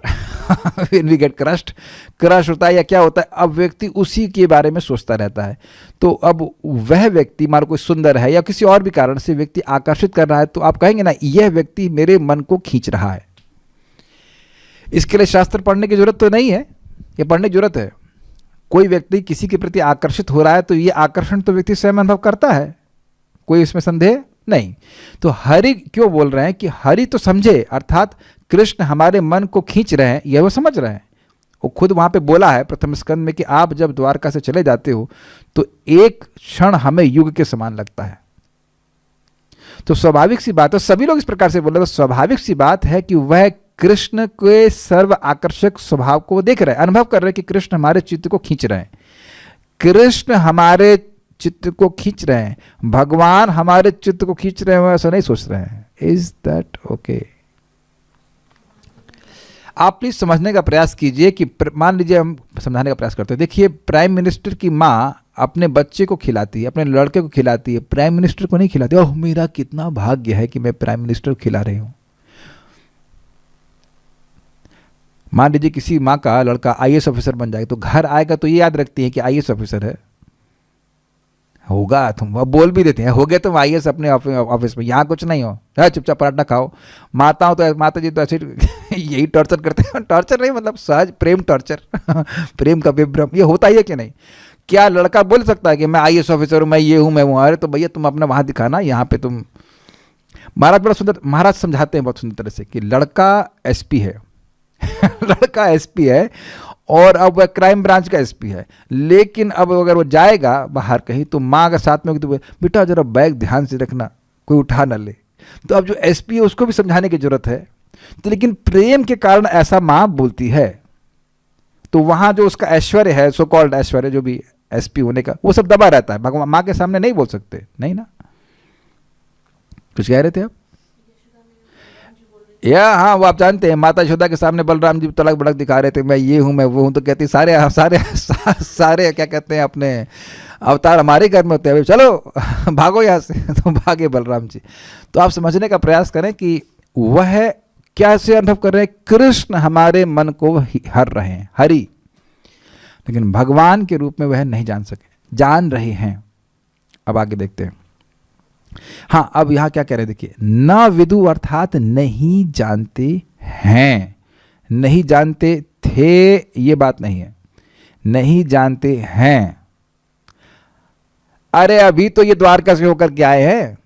वी गेट क्रश होता है या क्या होता है, अब व्यक्ति उसी के बारे में सोचता रहता है। तो अब वह व्यक्ति मान लो कोई सुंदर है या किसी और भी कारण से व्यक्ति आकर्षित कर रहा है, तो आप कहेंगे ना यह व्यक्ति मेरे मन को खींच रहा है। इसके लिए शास्त्र पढ़ने की जरूरत तो नहीं है, ये पढ़ने की जरूरत है। कोई व्यक्ति किसी के प्रति आकर्षित हो रहा है तो ये आकर्षण तो व्यक्ति स्वयं अनुभव करता है, कोई इसमें संदेह नहीं। तो हरि क्यों बोल रहे हैं कि हरि तो समझे, अर्थात कृष्ण हमारे मन को खींच रहे हैं, यह वो समझ रहे हैं। वो खुद वहाँ पे बोला है प्रथम स्कंद में कि आप जब द्वारका से चले जाते हो तो एक क्षण हमें युग के समान लगता है। तो स्वाभाविक सी बात है, सभी लोग इस प्रकार से बोल रहे, तो स्वाभाविक सी बात है कि वह कृष्ण के सर्व आकर्षक स्वभाव को देख रहे हैं, अनुभव कर रहे हैं कि कृष्ण हमारे चित्त को खींच रहे हैं, कृष्ण हमारे चित्त को खींच रहे हैं, भगवान हमारे चित्त को खींच रहे हैं, ऐसा नहीं सोच रहे हैं। Is that okay? आप प्लीज समझने का प्रयास कीजिए कि मान लीजिए हम समझाने का प्रयास करते हैं, देखिए प्राइम मिनिस्टर की माँ अपने बच्चे को खिलाती है, अपने लड़के को खिलाती है, प्राइम मिनिस्टर को नहीं खिलाती। ओह मेरा कितना भाग्य है कि मैं प्राइम मिनिस्टर को खिला रही हूं। मान लीजिए किसी माँ का लड़का आईएएस ऑफिसर बन जाएगा तो घर आएगा तो ये याद रखती है कि आईएएस ऑफिसर है, होगा तुम, अब बोल भी देते हैं हो गए तुम आईएएस अपने ऑफिस में, यहाँ कुछ नहीं हो, चुपचाप पराठा खाओ। माताओं तो माता जी तो ऐसे यही टॉर्चर करते हैं, टॉर्चर नहीं मतलब सहज प्रेम टॉर्चर प्रेम का विभ्रम ये होता ही है कि नहीं? क्या लड़का बोल सकता है कि मैं आईएएस ऑफिसर हूँ, मैं ये हूँ मैं वो? अरे तो भैया तुम अपना वहाँ दिखाना, यहाँ पे तुम। महाराज बड़ा सुंदर, महाराज समझाते हैं बहुत सुंदर तरह से कि लड़का एसपी है लड़का एसपी है और अब वह क्राइम ब्रांच का एसपी है, लेकिन अब अगर वो जाएगा बाहर कहीं तो माँ अगर साथ में होगी तो बेटा जरा बैग ध्यान से रखना कोई उठा ना ले। तो अब जो एसपी है उसको भी समझाने की जरूरत है, तो लेकिन प्रेम के कारण ऐसा माँ बोलती है, तो वहाँ जो उसका ऐश्वर्य है, सो कॉल्ड ऐश्वर्य जो भी एसपी होने का, वो सब दबा रहता है। भगवान माँ के सामने नहीं बोल सकते, नहीं ना? कुछ कह रहे थे आप? या हाँ, वो आप जानते हैं माता यशोदा के सामने बलराम जी तड़क भड़क दिखा रहे थे, मैं ये हूँ मैं वो हूँ, तो कहती सारे सारे सारे क्या कहते हैं अपने अवतार हमारे घर में होते हैं, चलो भागो यहाँ से तो भागे बलराम जी। तो आप समझने का प्रयास करें कि वह कैसे अनुभव कर रहे हैं, कृष्ण हमारे मन को हर रहे हैं, हरि, लेकिन भगवान के रूप में वह नहीं जान सके, जान रहे हैं। अब आगे देखते हैं। हाँ, अब यहां क्या कह रहे हैं देखिए, न विदु अर्थात नहीं जानते हैं, नहीं जानते थे ये बात नहीं है, नहीं जानते हैं। अरे अभी तो ये द्वारका से होकर के आए हैं,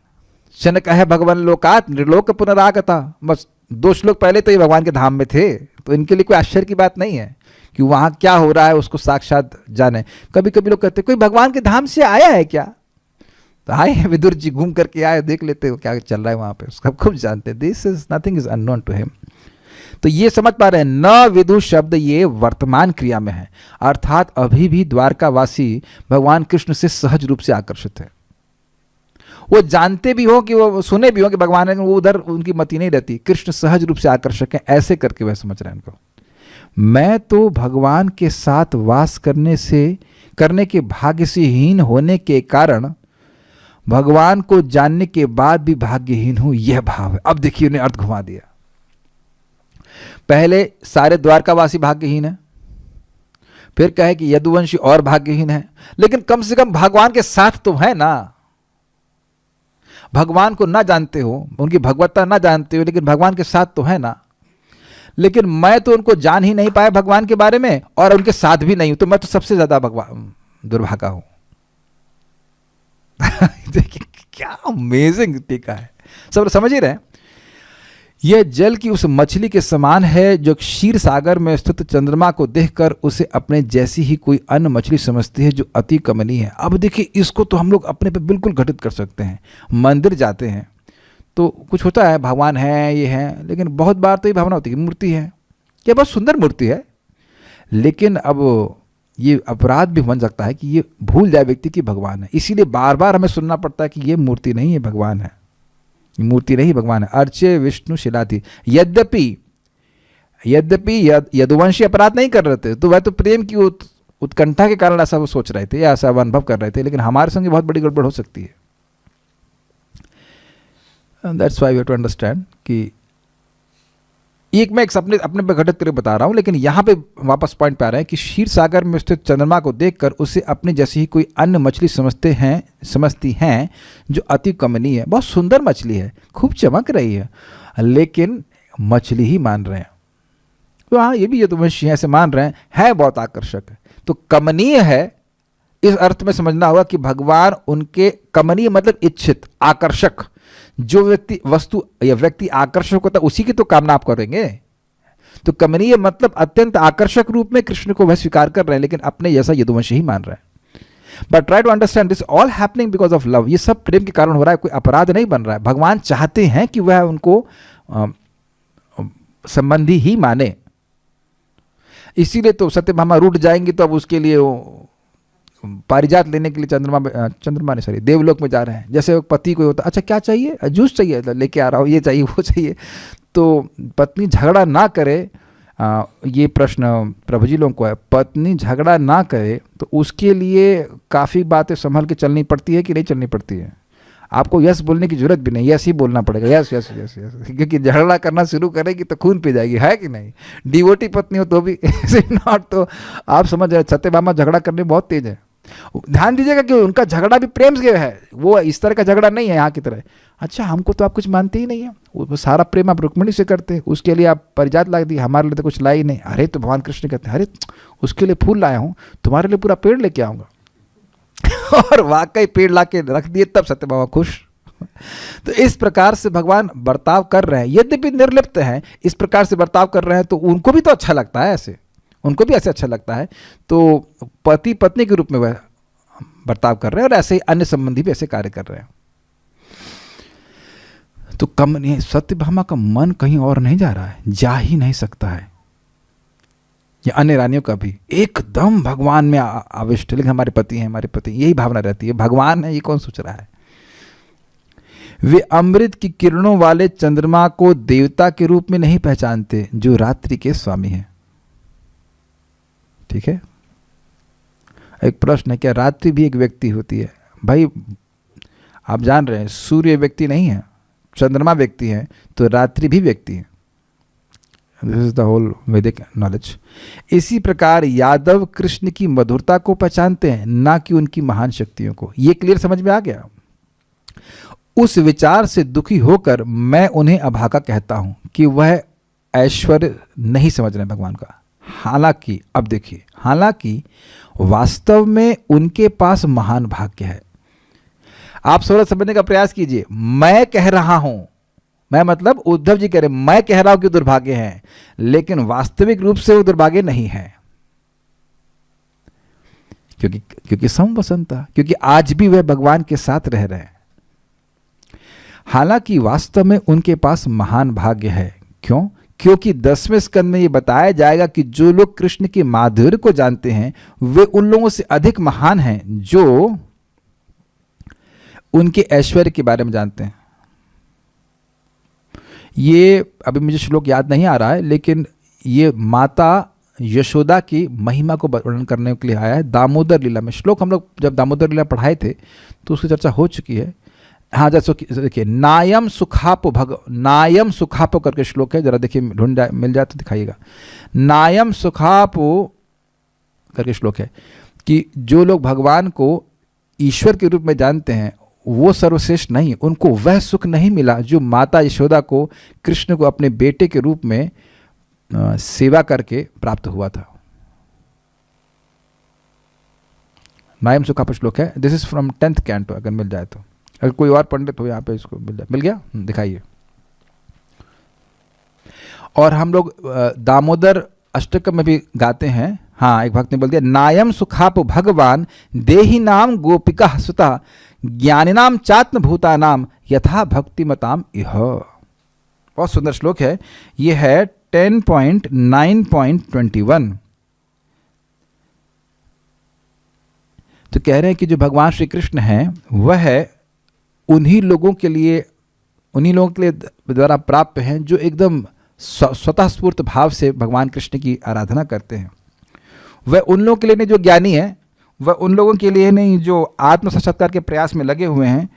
शनक है भगवान लोकात निर्लोक पुनरागता, बस 2 श्लोक पहले तो ये भगवान के धाम में थे, तो इनके लिए कोई आश्चर्य की बात नहीं है कि वहां क्या हो रहा है उसको साक्षात जाने। कभी कभी लोग कहते हैं कोई भगवान के धाम से आया है क्या? तो आए हैं विदुर जी, घूम करके आए, देख लेते हो क्या चल रहा है वहां पे, सब खूब जानते हैं। This is nothing is unknown to him. तो ये समझ पा रहे हैं, न विदु शब्द ये वर्तमान क्रिया में है, अर्थात अभी भी द्वारकावासी भगवान कृष्ण से सहज रूप से आकर्षित है। वो जानते भी हो कि वो सुने भी हो कि भगवान है, वो उधर उनकी मति नहीं रहती, कृष्ण सहज रूप से आकर्षक है, ऐसे करके वह समझ रहे हैं इनको। मैं तो भगवान के साथ वास करने के भाग्य से हीन होने के कारण भगवान को जानने के बाद भी भाग्यहीन हूं, यह भाव है। अब देखिए उन्हें अर्थ घुमा दिया। पहले सारे द्वारकावासी भाग्यहीन है, फिर कहे कि यदुवंशी और भाग्यहीन है, लेकिन कम से कम भगवान के साथ तो है ना। भगवान को ना जानते हो, उनकी भगवत्ता ना जानते हो, लेकिन भगवान के साथ तो है ना। लेकिन मैं तो उनको जान ही नहीं पाया भगवान के बारे में और उनके साथ भी नहीं हूं, तो मैं तो सबसे ज्यादा भगवान दुर्भागा हूं। देखिए क्या अमेजिंग टीका है, सब समझ ही रहे हैं। यह जल की उस मछली के समान है जो क्षीर सागर में स्थित चंद्रमा को देखकर उसे अपने जैसी ही कोई अन्य मछली समझती है जो अति कमनीय है। अब देखिए इसको तो हम लोग अपने पे बिल्कुल घटित कर सकते हैं। मंदिर जाते हैं तो कुछ होता है, भगवान है ये है, लेकिन बहुत बार तो ये भावना होती है कि मूर्ति है, क्या बहुत सुंदर मूर्ति है, लेकिन अब ये अपराध भी बन सकता है कि ये भूल जाए व्यक्ति कि भगवान है। इसीलिए बार बार हमें सुनना पड़ता है कि ये मूर्ति नहीं है भगवान है, मूर्ति नहीं भगवान है। अर्चे विष्णु शिलाति, यद्यपि यदुवंशी अपराध नहीं कर रहे थे, तो वह तो प्रेम की उत्कंठा के कारण ऐसा वो सोच रहे थे या ऐसा अनुभव कर रहे थे, लेकिन हमारे संग बहुत बड़ी गड़बड़ हो सकती है। That's why we have to understand कि एक मैं एक अपने पे घटित करके बता रहा हूं, लेकिन यहां पे वापस पॉइंट पे आ रहे हैं कि क्षीर सागर में स्थित चंद्रमा को देखकर उसे अपने जैसी ही कोई अन्य मछली समझती हैं जो अति कमनीय है। बहुत सुंदर मछली है, खूब चमक रही है, लेकिन मछली ही मान रहे हैं। तो हाँ, ये भी ये तो मछली ऐसे मान रहे हैं, है बहुत आकर्षक है। तो कमनीय है इस अर्थ में समझना होगा कि भगवान उनके, कमनीय मतलब इच्छित, आकर्षक, जो व्यक्ति वस्तु या व्यक्ति आकर्षक होता है उसी की तो कामना आप करेंगे। तो कमनीय मतलब अत्यंत आकर्षक रूप में कृष्ण को वह स्वीकार कर रहे हैं, लेकिन अपने जैसा यदुवंशी ही मान रहे हैं. But try to understand this all happening because of love. ये सब प्रेम के कारण हो रहा है, कोई अपराध नहीं बन रहा है. भगवान चाहते हैं कि वह उनको संबंधी ही माने. इसीलिए तो सत्यभामा रूठ जाएंगी तो अब उसके लिए पारिजात लेने के लिए चंद्रमा ने देवलोक में जा रहे हैं. जैसे पति को होता, अच्छा क्या चाहिए, जूस चाहिए, लेके आ रहा हूँ, ये चाहिए वो चाहिए. तो पत्नी झगड़ा ना करे, ये प्रश्न प्रभु जी लोगों को है, पत्नी झगड़ा ना करे तो उसके लिए काफ़ी बातें संभल के चलनी पड़ती है कि नहीं चलनी पड़ती है. आपको यस बोलने की जरूरत भी नहीं, यस ही बोलना पड़ेगा, यस यस यस यस, क्योंकि झगड़ा करना शुरू करेगी तो खून पी जाएगी, है कि नहीं. डिवोटी पत्नी हो तो भी नॉट. तो आप समझ रहे, सत्यभामा झगड़ा करने बहुत तेज है. ध्यान दीजिएगा कि उनका झगड़ा भी प्रेम से है, वो इस तरह का झगड़ा नहीं है यहाँ की तरह. अच्छा हमको तो आप कुछ मानते ही नहीं है, वो सारा प्रेम आप रुक्मिणी से करते हैं, उसके लिए आप परिजात ला दी, हमारे लिए तो कुछ लाई नहीं. अरे तो भगवान कृष्ण कहते हैं, अरे उसके लिए फूल लाया हूँ, तुम्हारे लिए पूरा पेड़ लेके आऊँगा. और वाकई पेड़ ला के रख दिए, तब सत्यभामा खुश. तो इस प्रकार से भगवान बर्ताव कर रहे हैं, यद्यपि निर्लिप्त हैं, इस प्रकार से बर्ताव कर रहे हैं तो उनको भी तो अच्छा लगता है, ऐसे उनको भी ऐसे अच्छा लगता है. तो पति पत्नी के रूप में वह बर्ताव कर रहे हैं और ऐसे ही अन्य संबंधी भी ऐसे कार्य कर रहे हैं. तो कम नहीं, सत्यभामा का मन कहीं और नहीं जा रहा है, जा ही नहीं सकता है. या अन्य रानियों का भी एकदम भगवान में आविष्ट, लेकिन हमारे पति हैं, हमारे पति, यही भावना रहती है. भगवान है ये कौन सोच रहा है. वे अमृत की किरणों वाले चंद्रमा को देवता के रूप में नहीं पहचानते जो रात्रि के स्वामी हैं. ठीक है. एक प्रश्न है, क्या रात्रि भी एक व्यक्ति होती है? भाई आप जान रहे हैं सूर्य व्यक्ति नहीं है, चंद्रमा व्यक्ति है, तो रात्रि भी व्यक्ति है. दिस इज द होल वैदिक नॉलेज. इसी प्रकार यादव कृष्ण की मधुरता को पहचानते हैं, ना कि उनकी महान शक्तियों को. ये क्लियर समझ में आ गया. उस विचार से दुखी होकर मैं उन्हें अभागा कहता हूं कि वह ऐश्वर्य नहीं समझ रहे भगवान का. हालांकि अब देखिए, हालांकि वास्तव में उनके पास महान भाग्य है. आप सोच समझने का प्रयास कीजिए. मैं कह रहा हूं, मैं मतलब उद्धव जी कह रहे, मैं कह रहा हूं कि दुर्भाग्य है, लेकिन वास्तविक रूप से वो दुर्भाग्य नहीं है. क्योंकि समवसंता, क्योंकि आज भी वह भगवान के साथ रह रहे हैं. हालांकि वास्तव में उनके पास महान भाग्य है. क्यों? क्योंकि 10वें स्कंद में यह बताया जाएगा कि जो लोग कृष्ण के माधुर्य को जानते हैं वे उन लोगों से अधिक महान हैं जो उनके ऐश्वर्य के बारे में जानते हैं. ये अभी मुझे श्लोक याद नहीं आ रहा है, लेकिन ये माता यशोदा की महिमा को वर्णन करने के लिए आया है दामोदर लीला में. श्लोक हम लोग जब दामोदर लीला पढ़ाए थे तो उसकी चर्चा हो चुकी है. हाँ जैसे देखिए, नायम सुखापो करके श्लोक है, जरा देखिए ढूंढ जाए, मिल जाए तो दिखाइएगा. नायम सुखापो करके श्लोक है कि जो लोग भगवान को ईश्वर के रूप में जानते हैं वो सर्वश्रेष्ठ नहीं, उनको वह सुख नहीं मिला जो माता यशोदा को कृष्ण को अपने बेटे के रूप में सेवा करके प्राप्त हुआ था. नायम सुखापो श्लोक है. This is from 10th canto, अगर मिल जाए तो. अगर कोई और पंडित हो यहाँ पे इसको मिल गया, दिखाइए. और हम लोग दामोदर अष्टकम में भी गाते हैं. हाँ, एक भक्त ने बोल दिया, नायम सुखाप भगवान देही नाम गोपिका सुता ज्ञानिनाम चात्म भूतानाम यथा भक्तिमताम इह. बहुत सुंदर श्लोक है. ये है 10.9.21. तो कह रहे हैं कि जो भगवान श्री कृष्ण हैं वह उन्हीं लोगों के लिए द्वारा प्राप्त हैं जो एकदम स्वतः स्फूर्त भाव से भगवान कृष्ण की आराधना करते हैं. वह उन लोगों के लिए नहीं जो ज्ञानी है, वह उन लोगों के लिए नहीं जो आत्म साक्षात्कार के प्रयास में लगे हुए हैं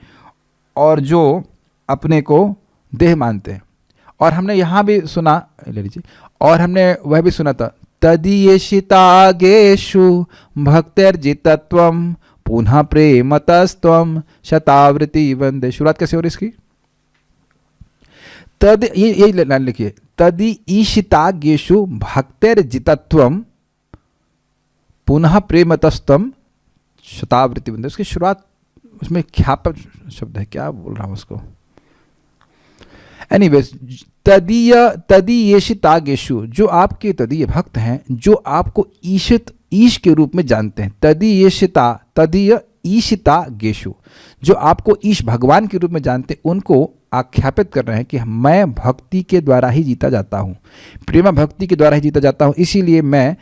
और जो अपने को देह मानते हैं. और हमने यहाँ भी सुना, ले लीजिए, और हमने वह भी सुना था, तदीयशितागेषु भक्तिर्जितत्वम पुनः प्रेमतस्त्वम शतावृति वंदे. शुरुआत कैसे हो रही इसकी? ये लाइन लिखिए, तदि ईशितागेषु भक्तिर्जितत्वम पुनः प्रेमतस्त्वम शतावृति वंदे. उसकी शुरुआत, उसमें ख्यापक शब्द है, क्या बोल रहा हूँ उसको. एनीवेज, तदीयेषितागेषु, जो आपके तदीय भक्त हैं, जो आपको ईश के रूप में जानते हैं, तदीय ईशितागेषु, जो आपको ईश भगवान के रूप में जानते हैं, उनको आख्यापित कर रहे हैं कि मैं भक्ति के द्वारा ही जीता जाता हूँ, प्रेम भक्ति के द्वारा ही जीता जाता हूँ, इसीलिए मैं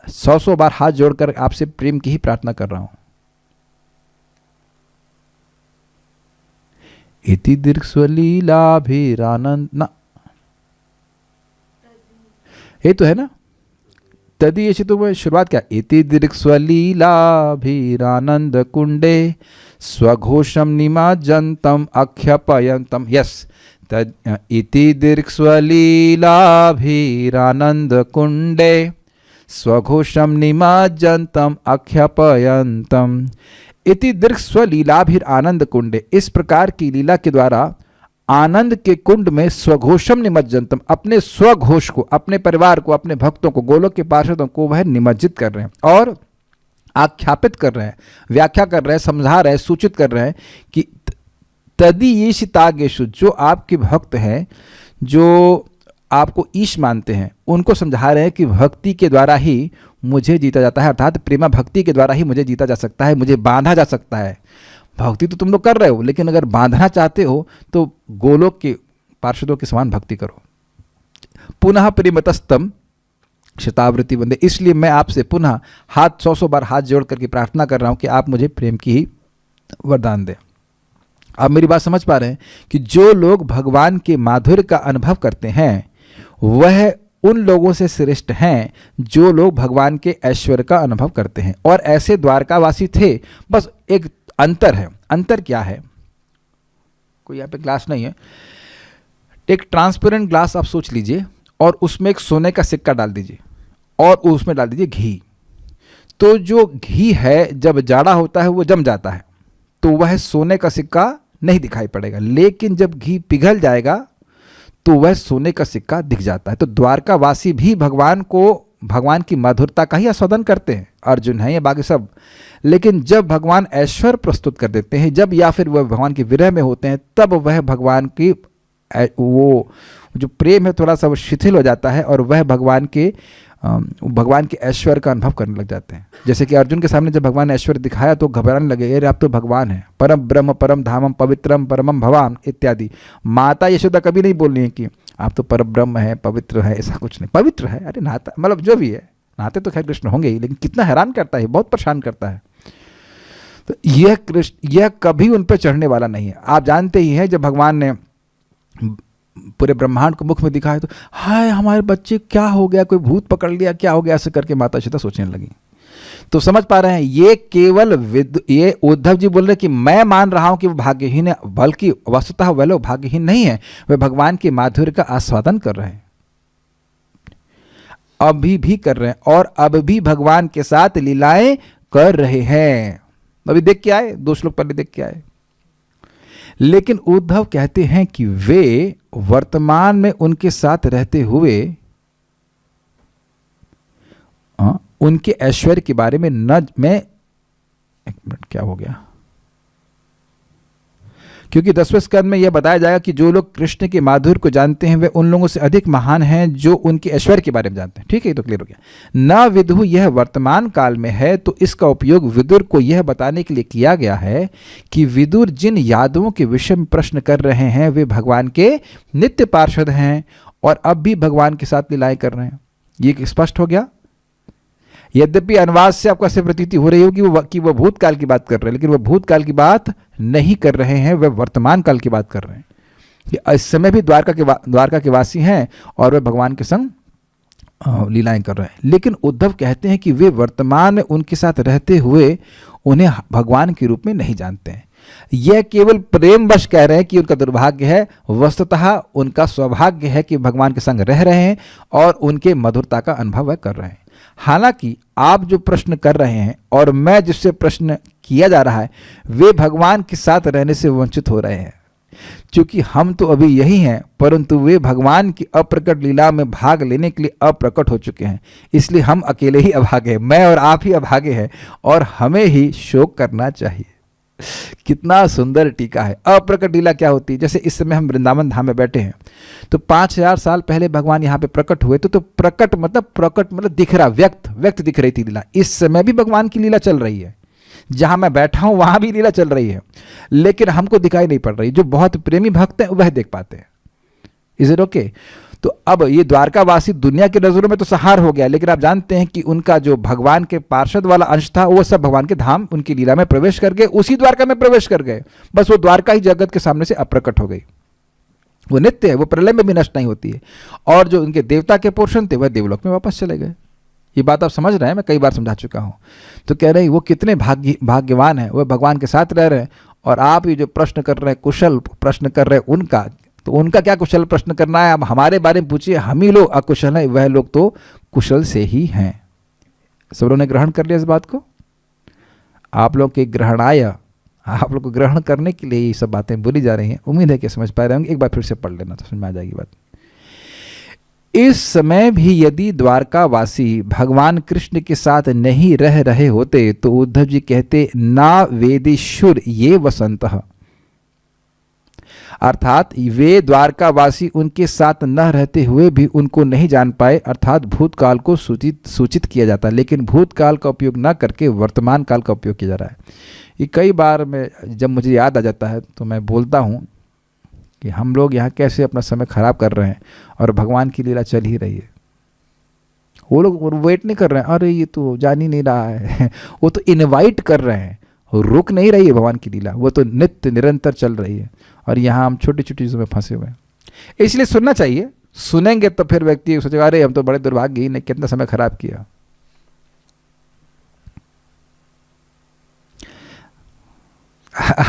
100 बार हाथ जोड़कर आपसे प्रेम की ही प्रार्थना कर रहा हूँ। इति दीर्घ स्वलीलाभिरानंद, ना ये तो है ना, तदी ऐसी तो मैं शुरुआत क्या, इति दीर्घ स्वलीलाभिरानंद कुंडे स्वघोषम निमज्जन्तम अख्यपयन्तम, यस, इति दीर्घ स्वलीलाभिरानंद कुंडे स्वघोषम निमज्जन्तम अख्यपयन्तम। इति दीर्घ स्वलीलाभिर आनंद कुंडे, इस प्रकार की लीला के द्वारा आनंद के कुंड में स्वघोषम निमज्जन्तम, अपने स्वघोष को, अपने परिवार को, अपने भक्तों को, गोलोक के पार्षदों को वह निमज्जित कर रहे हैं और आख्यापित कर रहे हैं, व्याख्या कर रहे हैं, समझा रहे हैं, सूचित कर रहे हैं कि तदीयेषितागेषु, जो आपके भक्त हैं, जो आपको ईश मानते हैं, उनको समझा रहे हैं कि भक्ति के द्वारा ही मुझे जीता जाता है, अर्थात प्रेमा भक्ति के द्वारा ही मुझे जीता जा सकता है, मुझे बांधा जा सकता है। भक्ति तो तुम लोग कर रहे हो, लेकिन अगर बांधना चाहते हो तो गोलोक के पार्षदों के समान भक्ति करो। पुनः प्रेमतस्तम शतावृत्ति वंदे, इसलिए मैं आपसे पुनः 100 बार हाथ जोड़ करके प्रार्थना कर रहा हूँ कि आप मुझे प्रेम की ही वरदान दें। आप मेरी बात समझ पा रहे हैं कि जो लोग भगवान के माधुर्य का अनुभव करते हैं वह उन लोगों से श्रेष्ठ हैं जो लोग भगवान के ऐश्वर्य का अनुभव करते हैं, और ऐसे द्वारकावासी थे। बस एक अंतर है। अंतर क्या है? कोई यहाँ पे ग्लास नहीं है, एक ट्रांसपेरेंट ग्लास आप सोच लीजिए और उसमें एक सोने का सिक्का डाल दीजिए और उसमें डाल दीजिए घी। तो जो घी है जब जाड़ा होता है वो जम जाता है, तो वह सोने का सिक्का नहीं दिखाई पड़ेगा, लेकिन जब घी पिघल जाएगा तो वह सोने का सिक्का दिख जाता है। तो द्वारकावासी भी भगवान की मधुरता का ही आस्वादन करते हैं, अर्जुन है या बाकी सब, लेकिन जब भगवान ऐश्वर्य प्रस्तुत कर देते हैं, जब या फिर वह भगवान के विरह में होते हैं, तब वह भगवान की वो जो प्रेम है थोड़ा सा वो शिथिल हो जाता है और वह भगवान के ऐश्वर्य का अनुभव करने लग जाते हैं। जैसे कि अर्जुन के सामने जब भगवान ने ऐश्वर्य दिखाया तो घबराने लगे, अरे आप तो भगवान हैं, परम ब्रह्म परम धामम पवित्रम परमम भवान इत्यादि। माता यशोदा कभी नहीं बोल रही है कि आप तो परम ब्रह्म है, पवित्र है, ऐसा कुछ नहीं, पवित्र है, अरे नहाता, मतलब जो भी है, नहाते तो खैर कृष्ण होंगे ही, लेकिन कितना हैरान करता है, बहुत परेशान करता है। तो यह कृष्ण, यह कभी उन पर चढ़ने वाला नहीं है। आप जानते ही हैं जब भगवान ने पूरे ब्रह्मांड को मुख में दिखाया तो हाय हमारे बच्चे क्या हो गया, कोई भूत पकड़ लिया, क्या हो गया, ऐसे करके माता सीता सोचने लगी। तो समझ पा रहे हैं, ये केवल ये उद्धव जी बोल रहे कि मैं मान रहा हूं कि वो भाग्यहीन है, बल्कि वस्तुतः वह लोग भाग्यहीन नहीं है, वे भगवान के माधुर्य का आस्वादन कर रहे हैं, अभी भी कर रहे हैं, और अब भी भगवान के साथ लीलाएं कर रहे हैं। अभी देख के आए, 2 श्लोक पहले देख के आए। लेकिन उद्धव कहते हैं कि वे वर्तमान में उनके साथ रहते हुए उनके ऐश्वर्य के बारे में एक मिनट, क्या हो गया, क्योंकि 10वें स्कंद में यह बताया जाएगा कि जो लोग कृष्ण के माधुर्य को जानते हैं वे उन लोगों से अधिक महान हैं जो उनके ऐश्वर्य के बारे में जानते हैं। ठीक है, ये तो क्लियर हो गया। न विदुः, यह वर्तमान काल में है, तो इसका उपयोग विदुर को यह बताने के लिए किया गया है कि विदुर जिन यादवों के विषय में प्रश्न कर रहे हैं वे भगवान के नित्य पार्षद हैं और अब भी भगवान के साथ लीलाएं कर रहे हैं। ये स्पष्ट हो गया। यद्यपि अनुवाद से आपको ऐसे प्रतीति हो रही होगी कि वह भूतकाल की बात कर रहे हैं, लेकिन वह भूतकाल की बात नहीं कर रहे हैं, वह वर्तमान काल की बात कर रहे हैं कि इस समय भी द्वारका के वासी हैं और वे भगवान के संग लीलाएं कर रहे हैं। लेकिन उद्धव कहते हैं कि वे वर्तमान में उनके साथ रहते हुए उन्हें भगवान के रूप में नहीं जानते हैं। यह केवल प्रेमवश कह रहे हैं कि उनका दुर्भाग्य है, वस्तुतः उनका सौभाग्य है कि भगवान के संग रह रहे हैं और उनके मधुरता का अनुभव वह कर रहे हैं। हालांकि आप जो प्रश्न कर रहे हैं और मैं जिससे प्रश्न किया जा रहा है वे भगवान के साथ रहने से वंचित हो रहे हैं, क्योंकि हम तो अभी यही हैं, परंतु वे भगवान की अप्रकट लीला में भाग लेने के लिए अप्रकट हो चुके हैं। इसलिए हम अकेले ही अभागे हैं, मैं और आप ही अभागे हैं और हमें ही शोक करना चाहिए। कितना सुंदर टीका है। अप्रकट लीला क्या होती है? जैसे इस समय हम वृंदावन धाम में बैठे हैं, तो 5000 साल पहले भगवान यहाँ पे प्रकट हुए, तो प्रकट मतलब दिख रहा, व्यक्त दिख रही थी लीला। इस समय भी भगवान की लीला चल रही है, जहां मैं बैठा हूं वहां भी लीला चल रही है, लेकिन हमको दिखाई नहीं पड़ रही। जो बहुत प्रेमी भक्त हैं वह देख पाते हैं। Is it okay? तो अब ये द्वारकावासी दुनिया की नजरों में तो सहार हो गया, लेकिन आप जानते हैं कि उनका जो भगवान के पार्षद वाला अंश था, वो सब भगवान के धाम, उनकी लीला में प्रवेश कर गए, उसी द्वारका में प्रवेश कर गए। बस वो द्वारका ही जगत के सामने से अप्रकट हो गई। वो नित्य है, वो प्रलय में भी नष्ट नहीं होती है। और जो उनके देवता के पोर्शन थे वह देवलोक में वापस चले गए। ये बात आप समझ रहे हैं, मैं कई बार समझा चुका हूं। तो कह रहे हैं वो कितने भाग्यवान हैं, वह भगवान के साथ रह रहे हैं। और आप ये जो प्रश्न कर रहे हैं, कुशल प्रश्न कर रहे हैं उनका, तो उनका क्या कुशल प्रश्न करना है? अब हमारे बारे में पूछिए, हम ही लोग अकुशल हैं, वह लोग तो कुशल से ही हैं। सब लोगों ने ग्रहण कर लिया इस बात को? आप लोग के ग्रहणाय, आप लोग को ग्रहण करने के लिए ये सब बातें बोली जा रही हैं। उम्मीद है कि समझ पा रहे होंगे। एक बार फिर से पढ़ लेना तो समझ में आ जाएगी बात। इस समय भी यदि द्वारकावासी भगवान कृष्ण के साथ नहीं रह रहे होते तो उद्धव जी कहते ना वेदिशुर ये वसंत, अर्थात वे द्वारकावासी उनके साथ न रहते हुए भी उनको नहीं जान पाए। अर्थात भूतकाल को सूचित किया जाता है, लेकिन भूतकाल का उपयोग न करके वर्तमान काल का उपयोग किया जा रहा है। ये कई बार जब मुझे याद आ जाता है तो मैं बोलता हूँ कि हम लोग यहाँ कैसे अपना समय खराब कर रहे हैं और भगवान की लीला चल ही रही है। वो लोग वेट नहीं कर रहे हैं, अरे ये तो जान ही नहीं रहा है वो तो इनवाइट कर रहे हैं, रुक नहीं रही है भगवान की लीला, वो तो नित्य निरंतर चल रही है। और यहाँ हम छोटी छोटी चीज़ों में फंसे हुए हैं। इसलिए सुनना चाहिए। सुनेंगे तो फिर व्यक्ति सोचेगा अरे हम तो बड़े दुर्भाग्यहीन ने कितना समय खराब किया।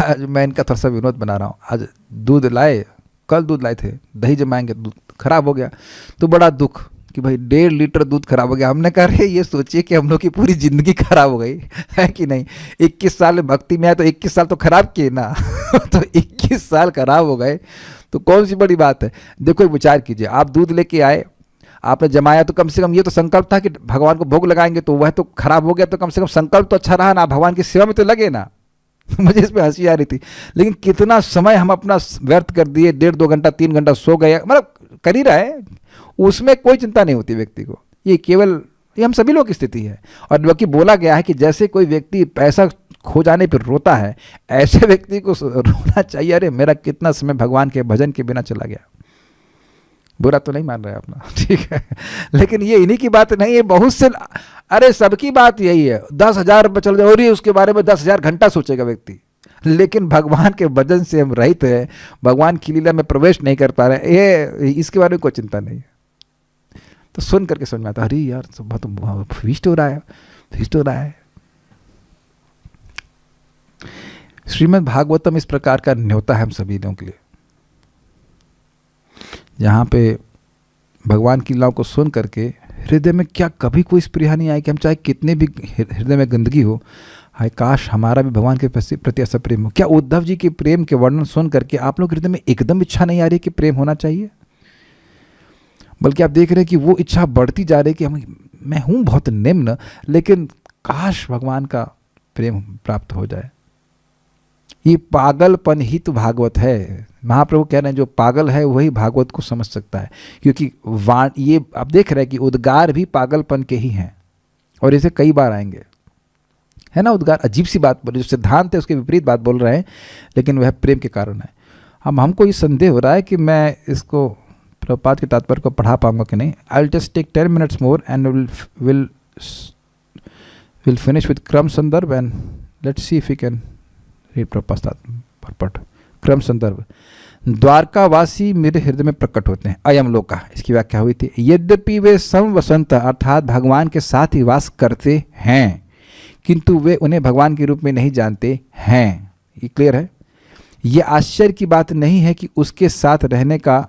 आज मैं इनका थोड़ा सा विनोद बना रहा हूँ। आज दूध लाए, कल दूध लाए थे, दही जमाएंगे, दूध खराब हो गया तो बड़ा दुख कि भाई 1.5 लीटर दूध खराब हो गया। हमने कहा अरे ये सोचिए कि हम लोग की पूरी जिंदगी खराब हो गई है कि नहीं। 21 साल भक्ति में आए तो 21 साल तो खराब किए ना तो 21 साल खराब हो गए तो कौन सी बड़ी बात है। देखो एक विचार कीजिए, आप दूध लेके आए, आपने जमाया, तो कम से कम ये तो संकल्प था कि भगवान को भोग लगाएंगे, तो वह तो खराब हो गया, तो कम से कम संकल्प तो अच्छा रहा ना, भगवान की सेवा में तो लगे ना मुझे इस पर हंसी आ रही थी। लेकिन कितना समय हम अपना व्यर्थ कर दिए, 1.5-2 घंटा 3 घंटा सो गए, मतलब कर ही रहा है, उसमें कोई चिंता नहीं होती व्यक्ति को। ये केवल ये हम सभी लोग की स्थिति है। और बल्कि बोला गया है कि जैसे कोई व्यक्ति पैसा खो जाने पर रोता है, ऐसे व्यक्ति को रोना चाहिए, अरे मेरा कितना समय भगवान के भजन के बिना चला गया। बुरा तो नहीं मान रहे अपना, ठीक है, लेकिन ये इन्हीं की बात नहीं है, बहुत से, अरे सबकी बात यही है। 10,000 रुपये चल जाए और उसके बारे में 10,000 घंटा सोचेगा व्यक्ति, लेकिन भगवान के भजन से हम रहित हैं, भगवान की लीला में प्रवेश नहीं कर पा रहे, ये इसके बारे में कोई चिंता नहीं है। तो सुन करके समझ में आता, अरे यार बहुत फीस्ट हो रहा है, फीस्ट हो रहा है। श्रीमद् भागवतम इस प्रकार का न्योता है हम सभी लोगों के लिए, जहाँ पे भगवान की लीलाओं को सुन करके हृदय में क्या कभी कोई स्पृहा नहीं आई कि हम चाहे कितने भी हृदय में गंदगी हो, हाय काश हमारा भी भगवान के प्रति ऐसा प्रेम हो। क्या उद्धव जी के प्रेम के वर्णन सुन करके आप लोग हृदय में एकदम इच्छा नहीं आ रही कि प्रेम होना चाहिए? बल्कि आप देख रहे हैं कि वो इच्छा बढ़ती जा रही है कि मैं हूँ बहुत निम्न, लेकिन काश भगवान का प्रेम प्राप्त हो जाए। ये पागलपन ही तो भागवत है। महाप्रभु कह रहे हैं जो पागल है वही भागवत को समझ सकता है, क्योंकि ये आप देख रहे हैं कि उद्गार भी पागलपन के ही हैं, और इसे कई बार आएंगे, है ना। उद्गार अजीब सी बात बोले, जो सिद्धांत है उसके विपरीत बात बोल रहे हैं, लेकिन वह प्रेम के कारण है। हमको ये संदेह हो रहा है कि मैं इसको प्रभुपाद के तात्पर्य को पढ़ा पाऊंगा कि नहीं। I will just take 10 minutes more and we'll finish with क्रम संदर्भ and let's see if we can read Prabhupada पट। क्रम संदर्भ, द्वारकावासी मेरे हृदय में प्रकट होते हैं, अयम लोका, इसकी व्याख्या हुई थी। यद्यपि वे समवसंत अर्थात भगवान के साथ ही वास करते हैं, किंतु वे उन्हें भगवान के रूप में नहीं जानते हैं। ये क्लियर है। ये आश्चर्य की बात नहीं है कि उसके साथ रहने का,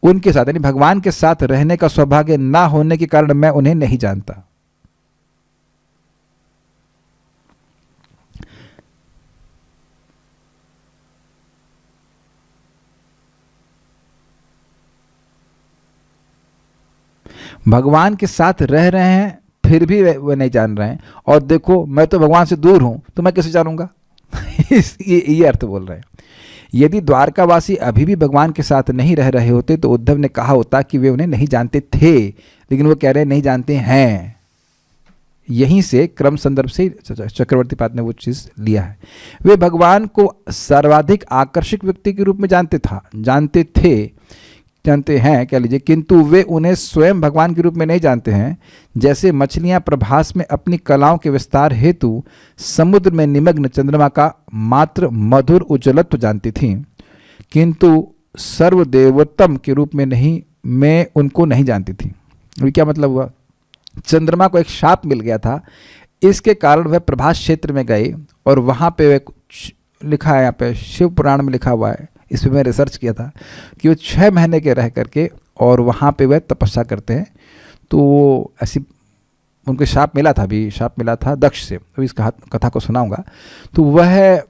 उनके साथ यानी भगवान के साथ रहने का सौभाग्य ना होने के कारण मैं उन्हें नहीं जानता। भगवान के साथ रह रहे हैं फिर भी वे नहीं जान रहे हैं। और देखो मैं तो भगवान से दूर हूं, तो मैं कैसे जानूंगा? ये अर्थ बोल रहे हैं। यदि द्वारकावासी अभी भी भगवान के साथ नहीं रह रहे होते तो उद्धव ने कहा होता कि वे उन्हें नहीं जानते थे, लेकिन वो कह रहे हैं नहीं जानते हैं। यहीं से क्रम संदर्भ से चक्रवर्ती पाद ने वो चीज़ लिया है। वे भगवान को सर्वाधिक आकर्षक व्यक्ति के रूप में जानते हैं कह लीजिए, किंतु वे उन्हें स्वयं भगवान के रूप में नहीं जानते हैं। जैसे मछलियां प्रभास में अपनी कलाओं के विस्तार हेतु समुद्र में निमग्न चंद्रमा का मात्र मधुर उज्ज्वलत्व जानती थीं, किंतु सर्वदेवोत्तम के रूप में उनको नहीं जानती थीं। ये क्या मतलब हुआ? चंद्रमा को एक शाप मिल गया था, इसके कारण वह प्रभास क्षेत्र में गए और वहाँ पे वे लिखा है, यहाँ पे शिव पुराण में लिखा हुआ है, इस पर मैं रिसर्च किया था कि वो 6 महीने के रह करके और वहाँ पे वह तपस्या करते हैं। तो ऐसी उनको शाप मिला था, अभी शाप मिला था दक्ष से, अभी इस कथा को सुनाऊंगा। तो वह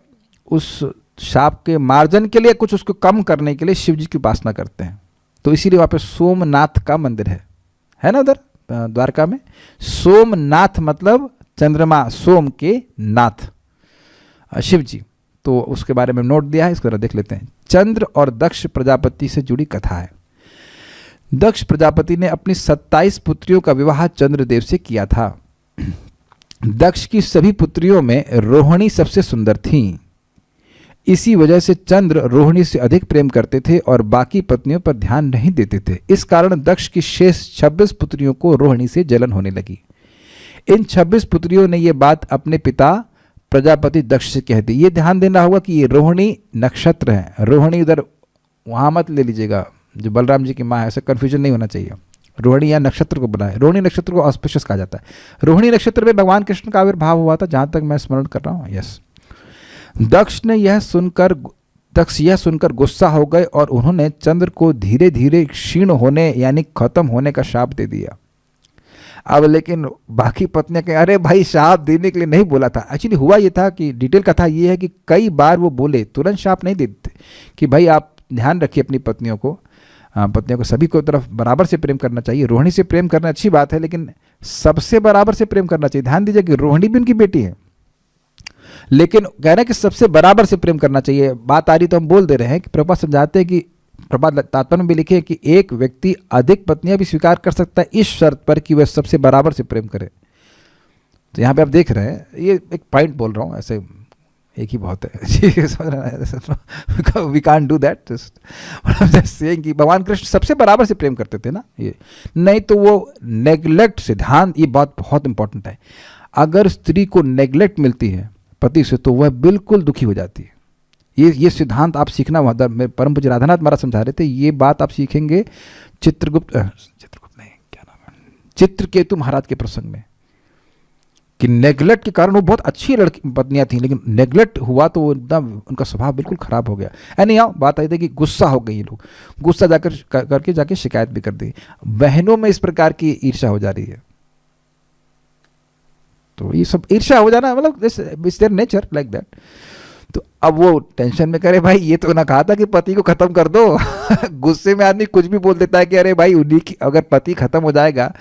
उस शाप के मार्जन के लिए, कुछ उसको कम करने के लिए शिव जी की उपासना करते हैं। तो इसीलिए वहाँ पे सोमनाथ का मंदिर है ना उधर द्वारका में। सोमनाथ मतलब चंद्रमा, सोम के नाथ शिव जी। तो उसके बारे में नोट दिया है, इसको जरा देख लेते हैं। चंद्र और दक्ष प्रजापति से जुड़ी कथा है। दक्ष प्रजापति ने अपनी 27 पुत्रियों का विवाह चंद्रदेव से किया था। दक्ष की सभी पुत्रियों में रोहिणी सबसे सुंदर थीं। इसी वजह से चंद्र रोहिणी से अधिक प्रेम करते थे और बाकी पत्नियों पर ध्यान नहीं देते थे। इस कारण दक्ष की शेष 26 पुत्रियों को रोहिणी से जलन होने लगी। इन 26 पुत्रियों ने यह बात अपने पिता प्रजापति दक्ष से कह दी। ये ध्यान देना होगा कि ये रोहिणी नक्षत्र है। रोहिणी उधर वहाँ मत ले लीजिएगा, जो बलराम जी की माँ है, ऐसा कन्फ्यूजन नहीं होना चाहिए। रोहिणी या नक्षत्र को बनाए, रोहिणी नक्षत्र को ऑस्पिशियस कहा जाता है। रोहिणी नक्षत्र में भगवान कृष्ण का आविर्भाव हुआ था, जहाँ तक मैं स्मरण कर रहा हूँ। यस, दक्ष यह सुनकर गुस्सा हो गए और उन्होंने चंद्र को धीरे धीरे क्षीण होने यानी खत्म होने का शाप दे दिया। अब लेकिन बाकी पत्नियां कहें अरे भाई शाप देने के लिए नहीं बोला था। एक्चुअली हुआ ये था कि डिटेल कथा ये है कि कई बार वो बोले, तुरंत शाप नहीं देते कि भाई आप ध्यान रखिए अपनी पत्नियों को सभी को तरफ बराबर से प्रेम करना चाहिए। रोहिणी से प्रेम करना अच्छी बात है, लेकिन सबसे बराबर से प्रेम करना चाहिए। ध्यान दीजिए कि रोहिणी भी उनकी बेटी है, लेकिन कह रहे हैं कि सबसे बराबर से प्रेम करना चाहिए। बात आ रही तो हम बोल दे रहे हैं कि प्रभुपाद समझाते हैं कि प्रभुपाद तात्पर्य में भी लिखे कि एक व्यक्ति अधिक पत्नियां भी स्वीकार कर सकता है इस शर्त पर कि वह सबसे बराबर से प्रेम करे। तो यहाँ पे आप देख रहे हैं, ये एक पॉइंट बोल रहा हूँ, ऐसे एक ही बहुत है, समझ रहे हैं। We can't do that, just saying कि भगवान कृष्ण सबसे बराबर से प्रेम करते थे ना, ये नहीं तो वो नेग्लेक्ट से, ध्यान ये बात बहुत इंपॉर्टेंट है। अगर स्त्री को नेग्लेक्ट मिलती है पति से तो वह बिल्कुल दुखी हो जाती है। ये सिद्धांत आप सीखना, वहाँ परम पूज्य राधानाथ महाराज समझा रहे थे, ये बात आप सीखेंगे चित्रकेतु महाराज के प्रसंग में, कि नेग्लेक्ट के कारण वो बहुत अच्छी लड़की पत्नियां थी, लेकिन नेग्लेक्ट हुआ तो वो एकदम उनका स्वभाव बिल्कुल खराब हो गया। यानी यहाँ बात आई थी कि गुस्सा हो गई, ये लोग गुस्सा करके जाके शिकायत भी कर दी। बहनों में इस प्रकार की ईर्ष्या हो जा रही है। तो ये सब ईर्ष्या हो जाना मतलब it's their nature like that. तो अब वो टेंशन में करे भाई ये तो ना कहा था कि पति को खत्म कर दो। गुस्से में आदमी कुछ भी बोल देता है कि अरे भाई उन्हीं की अगर पति खत्म हो जाएगा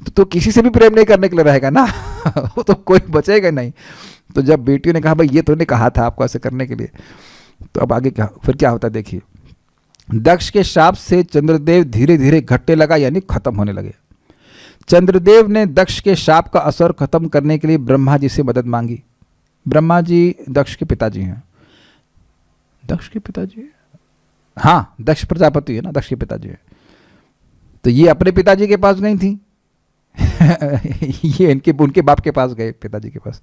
तो किसी से भी प्रेम नहीं करने के लिए रहेगा ना। वो तो कोई बचेगा नहीं। तो जब बेटियों ने कहा भाई ये तो ने कहा था आपको ऐसे करने के लिए, तो अब आगे फिर क्या होता है देखिए। दक्ष के शाप से चंद्रदेव धीरे धीरे घटने लगा यानी खत्म होने लगे। चंद्रदेव ने दक्ष के शाप का असर खत्म करने के लिए ब्रह्मा जी से मदद मांगी। ब्रह्मा जी दक्ष के पिताजी हैं। दक्ष के पिताजी, हाँ दक्ष प्रजापति है ना, दक्ष के पिताजी है। तो ये अपने पिताजी के पास गई थी। ये उनके बाप के पास गए, पिताजी के पास।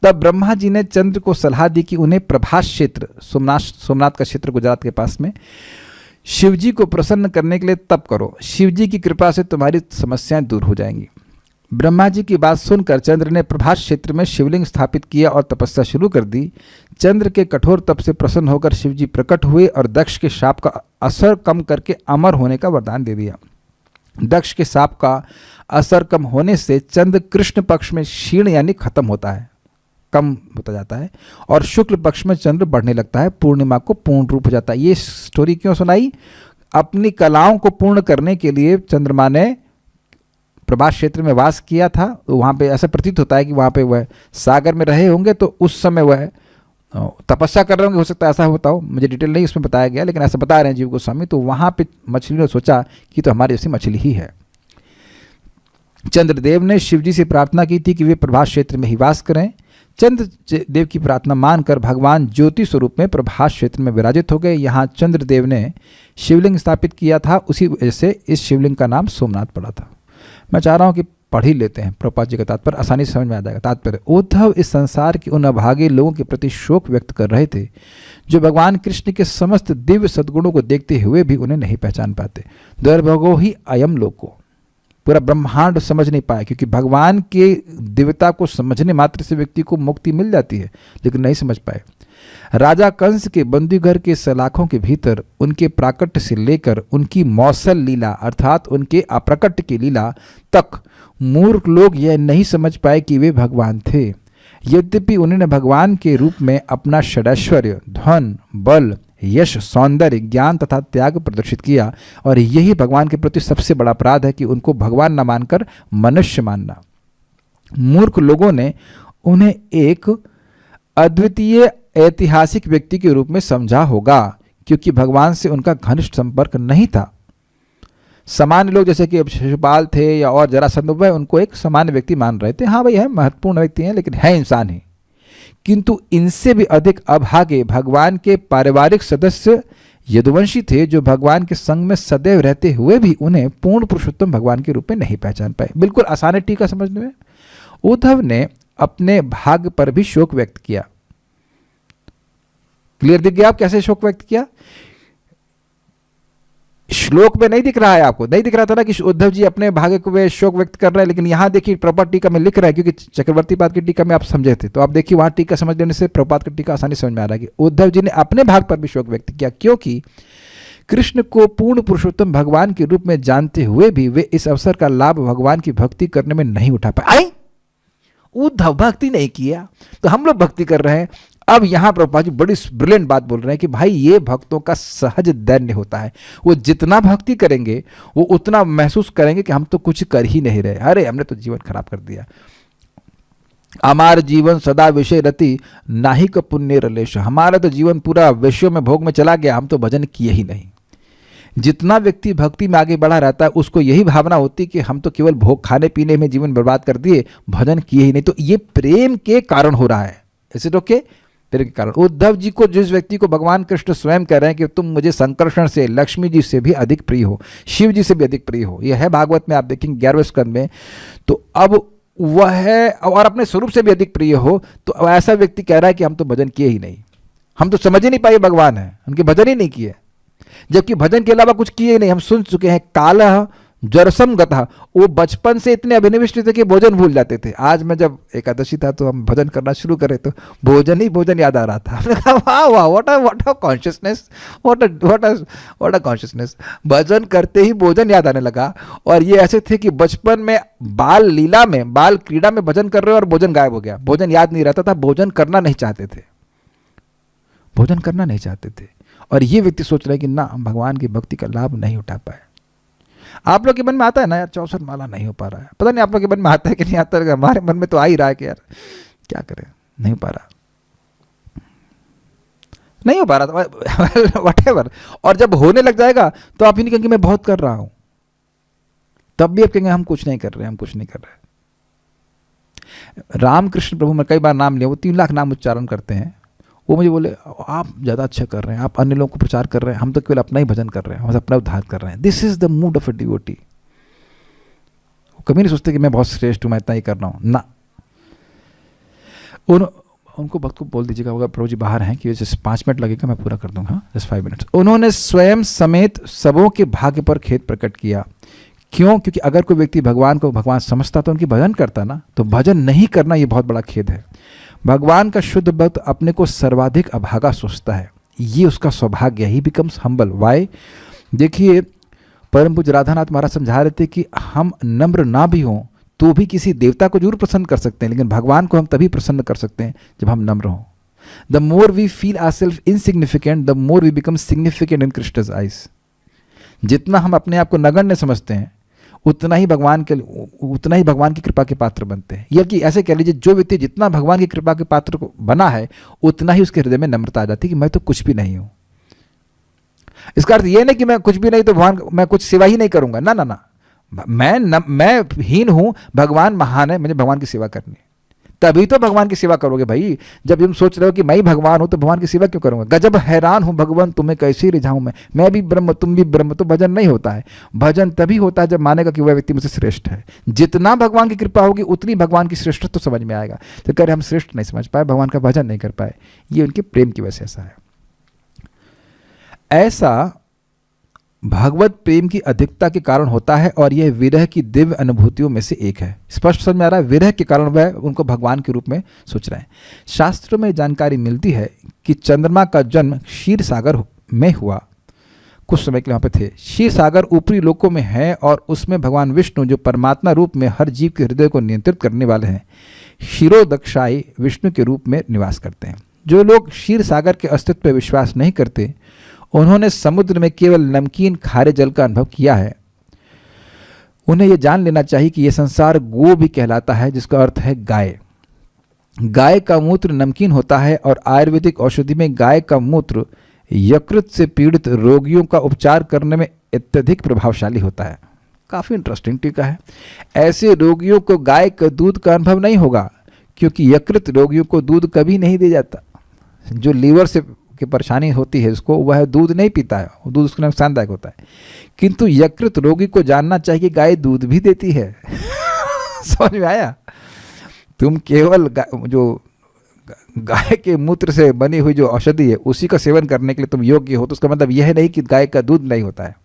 तब ब्रह्मा जी ने चंद्र को सलाह दी कि उन्हें प्रभास क्षेत्र, सोमनाथ का क्षेत्र गुजरात के पास में, शिवजी को प्रसन्न करने के लिए तप करो। शिवजी की कृपा से तुम्हारी समस्याएं दूर हो जाएंगी। ब्रह्मा जी की बात सुनकर चंद्र ने प्रभास क्षेत्र में शिवलिंग स्थापित किया और तपस्या शुरू कर दी। चंद्र के कठोर तप से प्रसन्न होकर शिवजी प्रकट हुए और दक्ष के शाप का असर कम करके अमर होने का वरदान दे दिया। दक्ष के शाप का असर कम होने से चंद्र कृष्ण पक्ष में क्षीण यानी खत्म होता है, कम होता जाता है, और शुक्ल पक्ष में चंद्र बढ़ने लगता है, पूर्णिमा को पूर्ण रूप हो जाता है। ये स्टोरी क्यों सुनाई? अपनी कलाओं को पूर्ण करने के लिए चंद्रमा ने प्रभास क्षेत्र में वास किया था। तो वहाँ पे ऐसा प्रतीत होता है कि वहाँ पे वह सागर में रहे होंगे, तो उस समय वह तपस्या कर रहे होंगे, हो सकता है ऐसा होता हो, मुझे डिटेल नहीं उसमें बताया गया, लेकिन ऐसा बता रहे हैं जीव गोस्वामी। तो वहाँ पे मछली ने सोचा कि तो हमारी जैसी मछली ही है। चंद्रदेव ने शिवजी से प्रार्थना की थी कि वे प्रभास क्षेत्र में ही वास करें। चंद्रदेव की प्रार्थना मानकर भगवान ज्योति स्वरूप में प्रभास क्षेत्र में विराजित हो गए। यहाँ चंद्रदेव ने शिवलिंग स्थापित किया था, उसी वजह से इस शिवलिंग का नाम सोमनाथ पड़ा था। मैं चाह रहा हूँ कि पढ़ ही लेते हैं प्रभुपाद जी का तात्पर्य, आसानी से समझ में आ जाएगा। तात्पर्य, उद्धव इस संसार के उन अभागे लोगों के प्रति शोक व्यक्त कर रहे थे जो भगवान कृष्ण के समस्त दिव्य सद्गुणों को देखते हुए भी उन्हें नहीं पहचान पाते। दुर्भगो ही अयम लोको, पूरा ब्रह्मांड समझ नहीं पाया, क्योंकि भगवान के दिव्यता को समझने मात्र से व्यक्ति को मुक्ति मिल जाती है, लेकिन नहीं समझ पाए। राजा कंस के बंदीघर के सलाखों के भीतर उनके प्राकट्य से लेकर उनकी मौसल लीला अर्थात उनके अप्रकट की लीला तक मूर्ख लोग यह नहीं समझ पाए कि वे भगवान थे। यद्यपि उन्होंने भगवान के रूप में अपना षडैश्वर्य, धन, बल, यश, सौंदर्य, ज्ञान तथा त्याग प्रदर्शित किया, और यही भगवान के प्रति सबसे बड़ा अपराध है कि उनको भगवान न मानकर मनुष्य मानना। मूर्ख लोगों ने उन्हें एक अद्वितीय ऐतिहासिक व्यक्ति के रूप में समझा होगा, क्योंकि भगवान से उनका घनिष्ठ संपर्क नहीं था। सामान्य लोग जैसे कि शिशुपाल थे या और जरासंध, वह उनको एक सामान्य व्यक्ति मान रहे थे। हाँ भाई है, महत्वपूर्ण व्यक्ति हैं, लेकिन है इंसान ही। किंतु इनसे भी अधिक अभागे भगवान के पारिवारिक सदस्य यदुवंशी थे, जो भगवान के संग में सदैव रहते हुए भी उन्हें पूर्ण पुरुषोत्तम भगवान के रूप में नहीं पहचान पाए। बिल्कुल आसान है टीका समझने में। उद्धव ने अपने भाग्य पर भी शोक व्यक्त किया। क्लियर दिख गया आप कैसे शोक व्यक्त किया? श्लोक में नहीं दिख रहा है आपको, नहीं दिख रहा था ना कि उद्धव जी अपने भाग्य को वे शोक व्यक्त कर रहे हैं, लेकिन यहां देखिए प्रभुपाद टीका में लिख रहा है, क्योंकि चक्रवर्ती पाद की टीका में आप समझे थे, तो आप देखिए वहां टीका समझ लेने से प्रभुपाद का टीका आसानी समझ में आ रहा है कि उद्धव जी ने अपने भाग पर भी शोक व्यक्त किया, क्योंकि कृष्ण को पूर्ण पुरुषोत्तम भगवान के रूप में जानते हुए भी वे इस अवसर का लाभ भगवान की भक्ति करने में नहीं उठा पाए। उद्धव भक्ति नहीं किया तो हम लोग भक्ति कर रहे हैं। अब यहां प्रभुपाद जी बड़ी ब्रिलियंट बात बोल रहे हैं कि भाई ये भक्तों का सहज दैन्य होता है। वो जितना भक्ति करेंगे वो उतना महसूस करेंगे कि हम तो कुछ कर ही नहीं रहे, अरे हमने तो जीवन खराब कर दिया। हमारा जीवन सदा विषय रति नाहिक पुण्य रलेश, हमारा तो जीवन पूरा विषयों में भोग में चला गया, हम तो भजन किए ही नहीं। जितना व्यक्ति भक्ति में आगे बढ़ा रहता है उसको यही भावना होती कि हम तो केवल भोग खाने पीने में जीवन बर्बाद कर दिए, भजन किए ही नहीं। तो ये प्रेम के कारण हो रहा है, इसे तो के प्रेम के कारण। उद्धव जी को, जिस व्यक्ति को भगवान कृष्ण स्वयं कह रहे हैं कि तुम मुझे संकर्षण से, लक्ष्मी जी से भी अधिक प्रिय हो, शिव जी से भी अधिक प्रिय हो, यह है भागवत में, आप देखेंगे 11वें स्कंद में। तो अब वह है, और अपने स्वरूप से भी अधिक प्रिय हो, तो ऐसा व्यक्ति कह रहा है कि हम तो भजन किए ही नहीं, हम तो समझ ही नहीं पाए भगवान है, उनके भजन ही नहीं किए, जबकि भजन के अलावा कुछ किए ही नहीं। हम सुन चुके हैं कालह जरसम गतः, वो बचपन से इतने अभिनिविष्ट थे कि भोजन भूल जाते थे। आज मैं जब एकादशी था तो हम भजन करना शुरू करे तो भोजन ही भोजन याद आ रहा था। हमने कहा वाह वाह, what a consciousness, what a consciousness. भजन करते ही भोजन याद आने लगा। और ये ऐसे थे कि बचपन में बाल लीला में, बाल क्रीड़ा में भजन कर रहे और भोजन गायब हो गया, भोजन याद नहीं रहता था, भोजन करना नहीं चाहते थे, भोजन करना नहीं चाहते थे। और ये व्यक्ति सोच रहे कि ना, हम भगवान की भक्ति का लाभ नहीं उठा पाए। आप लोग के मन में आता है ना यार 64 माला नहीं हो पा रहा है, पता नहीं आप लोग के मन में आता है कि नहीं आता है, हमारे मन में तो आ ही रहा है कि यार क्या करें, नहीं हो पा रहा, नहीं हो पा रहा था व्हाटएवर। और जब होने लग जाएगा तो आप ही नहीं कहेंगे मैं बहुत कर रहा हूं, तब भी आप कहेंगे हम कुछ नहीं कर रहे, हम कुछ नहीं कर रहे। रामकृष्ण प्रभु में कई बार नाम लिया, वो 3 लाख नाम उच्चारण करते हैं। वो मुझे बोले आप ज़्यादा अच्छा कर रहे हैं, आप अन्य लोगों को प्रचार कर रहे हैं, हम तो केवल अपना ही भजन कर रहे हैं, हम अपना उद्धार कर रहे हैं। This is the mood of a devotee. वो कभी नहीं सोचते कि मैं बहुत श्रेष्ठ हूँ, मैं इतना ही कर रहा हूँ ना। उनको भक्त को बोल दीजिएगा, अगर प्रभु जी बाहर हैं कि जैसे 5 मिनट लगेगा, मैं पूरा कर दूंगा, जस्ट 5 मिनट्स। उन्होंने स्वयं समेत सबों के भाग्य पर खेद प्रकट किया। क्यों? क्योंकि अगर कोई व्यक्ति भगवान को भगवान समझता तो उनकी भजन करता ना, तो भजन नहीं करना ये बहुत बड़ा खेद है। भगवान का शुद्ध भक्त अपने को सर्वाधिक अभागा सोचता है, ये उसका सौभाग्य, ही बिकम्स हम्बल। वाई? देखिए परम पूज्य राधानाथ महाराज समझा रहे थे कि हम नम्र ना भी हों तो भी किसी देवता को जरूर प्रसन्न कर सकते हैं, लेकिन भगवान को हम तभी प्रसन्न कर सकते हैं जब हम नम्र हों। The more we feel ourselves insignificant, the more we become significant in Krishna's eyes. जितना हम अपने आप को नगण्य समझते हैं उतना ही भगवान की कृपा के पात्र बनते हैं। या कि ऐसे कह लीजिए, जो व्यक्ति जितना भगवान की कृपा के पात्र को बना है, उतना ही उसके हृदय में नम्रता आ जाती है कि मैं तो कुछ भी नहीं हूँ। इसका अर्थ ये नहीं कि मैं कुछ भी नहीं तो भगवान, मैं कुछ सेवा ही नहीं करूंगा, ना ना ना, मैं हीन हूं, भगवान महान है, मुझे भगवान की सेवा करनी है। तभी तो भगवान की सेवा करोगे भाई। जब तुम सोच रहे हो कि मैं ही भगवान हूं तो भगवान की सेवा क्यों करूंगा? गजब हैरान हूं भगवान, तुम्हें कैसे रिझाऊं मैं भी ब्रह्म तुम भी ब्रह्म। तो भजन नहीं होता है। भजन तभी होता है जब मानेगा कि वह व्यक्ति मुझसे श्रेष्ठ है। जितना भगवान की कृपा होगी उतनी भगवान की श्रेष्ठत्व तो समझ में आएगा। तो कह रहे हम श्रेष्ठ नहीं समझ पाए, भगवान का भजन नहीं कर पाए, ये उनके प्रेम की वजह से ऐसा है। ऐसा भगवत प्रेम की अधिकता के कारण होता है और यह विरह की दिव्य अनुभूतियों में से एक है। स्पष्ट समझ में आ रहा है, विरह के कारण वह उनको भगवान के रूप में सोच रहे हैं। शास्त्रों में जानकारी मिलती है कि चंद्रमा का जन्म क्षीर सागर में हुआ। कुछ समय के लिए वहाँ पे थे। क्षीर सागर ऊपरी लोकों में है और उसमें भगवान विष्णु, जो परमात्मा रूप में हर जीव के हृदय को नियंत्रित करने वाले हैं, क्षीरोदक्षाई विष्णु के रूप में निवास करते हैं। जो लोग क्षीर सागर के अस्तित्व पर विश्वास नहीं करते, उन्होंने समुद्र में केवल नमकीन खारे जल का अनुभव किया है। उन्हें यह जान लेना चाहिए कि यह संसार गो भी कहलाता है, जिसका अर्थ है गाय। गाय का मूत्र नमकीन होता है और आयुर्वेदिक औषधि में गाय का मूत्र यकृत से पीड़ित रोगियों का उपचार करने में अत्यधिक प्रभावशाली होता है। काफ़ी इंटरेस्टिंग टीका है। ऐसे रोगियों को गाय का दूध का अनुभव नहीं होगा, क्योंकि यकृत रोगियों को दूध कभी नहीं दे जाता। जो लीवर से की परेशानी होती है उसको, वह दूध नहीं पीता है, वो दूध उसके लिए नुकसानदायक होता है। किंतु यकृत रोगी को जानना चाहिए कि गाय दूध भी देती है। समझ में आया? तुम केवल जो गाय के मूत्र से बनी हुई जो औषधि है उसी का सेवन करने के लिए तुम योग्य हो, तो उसका मतलब यह नहीं कि गाय का दूध नहीं होता है,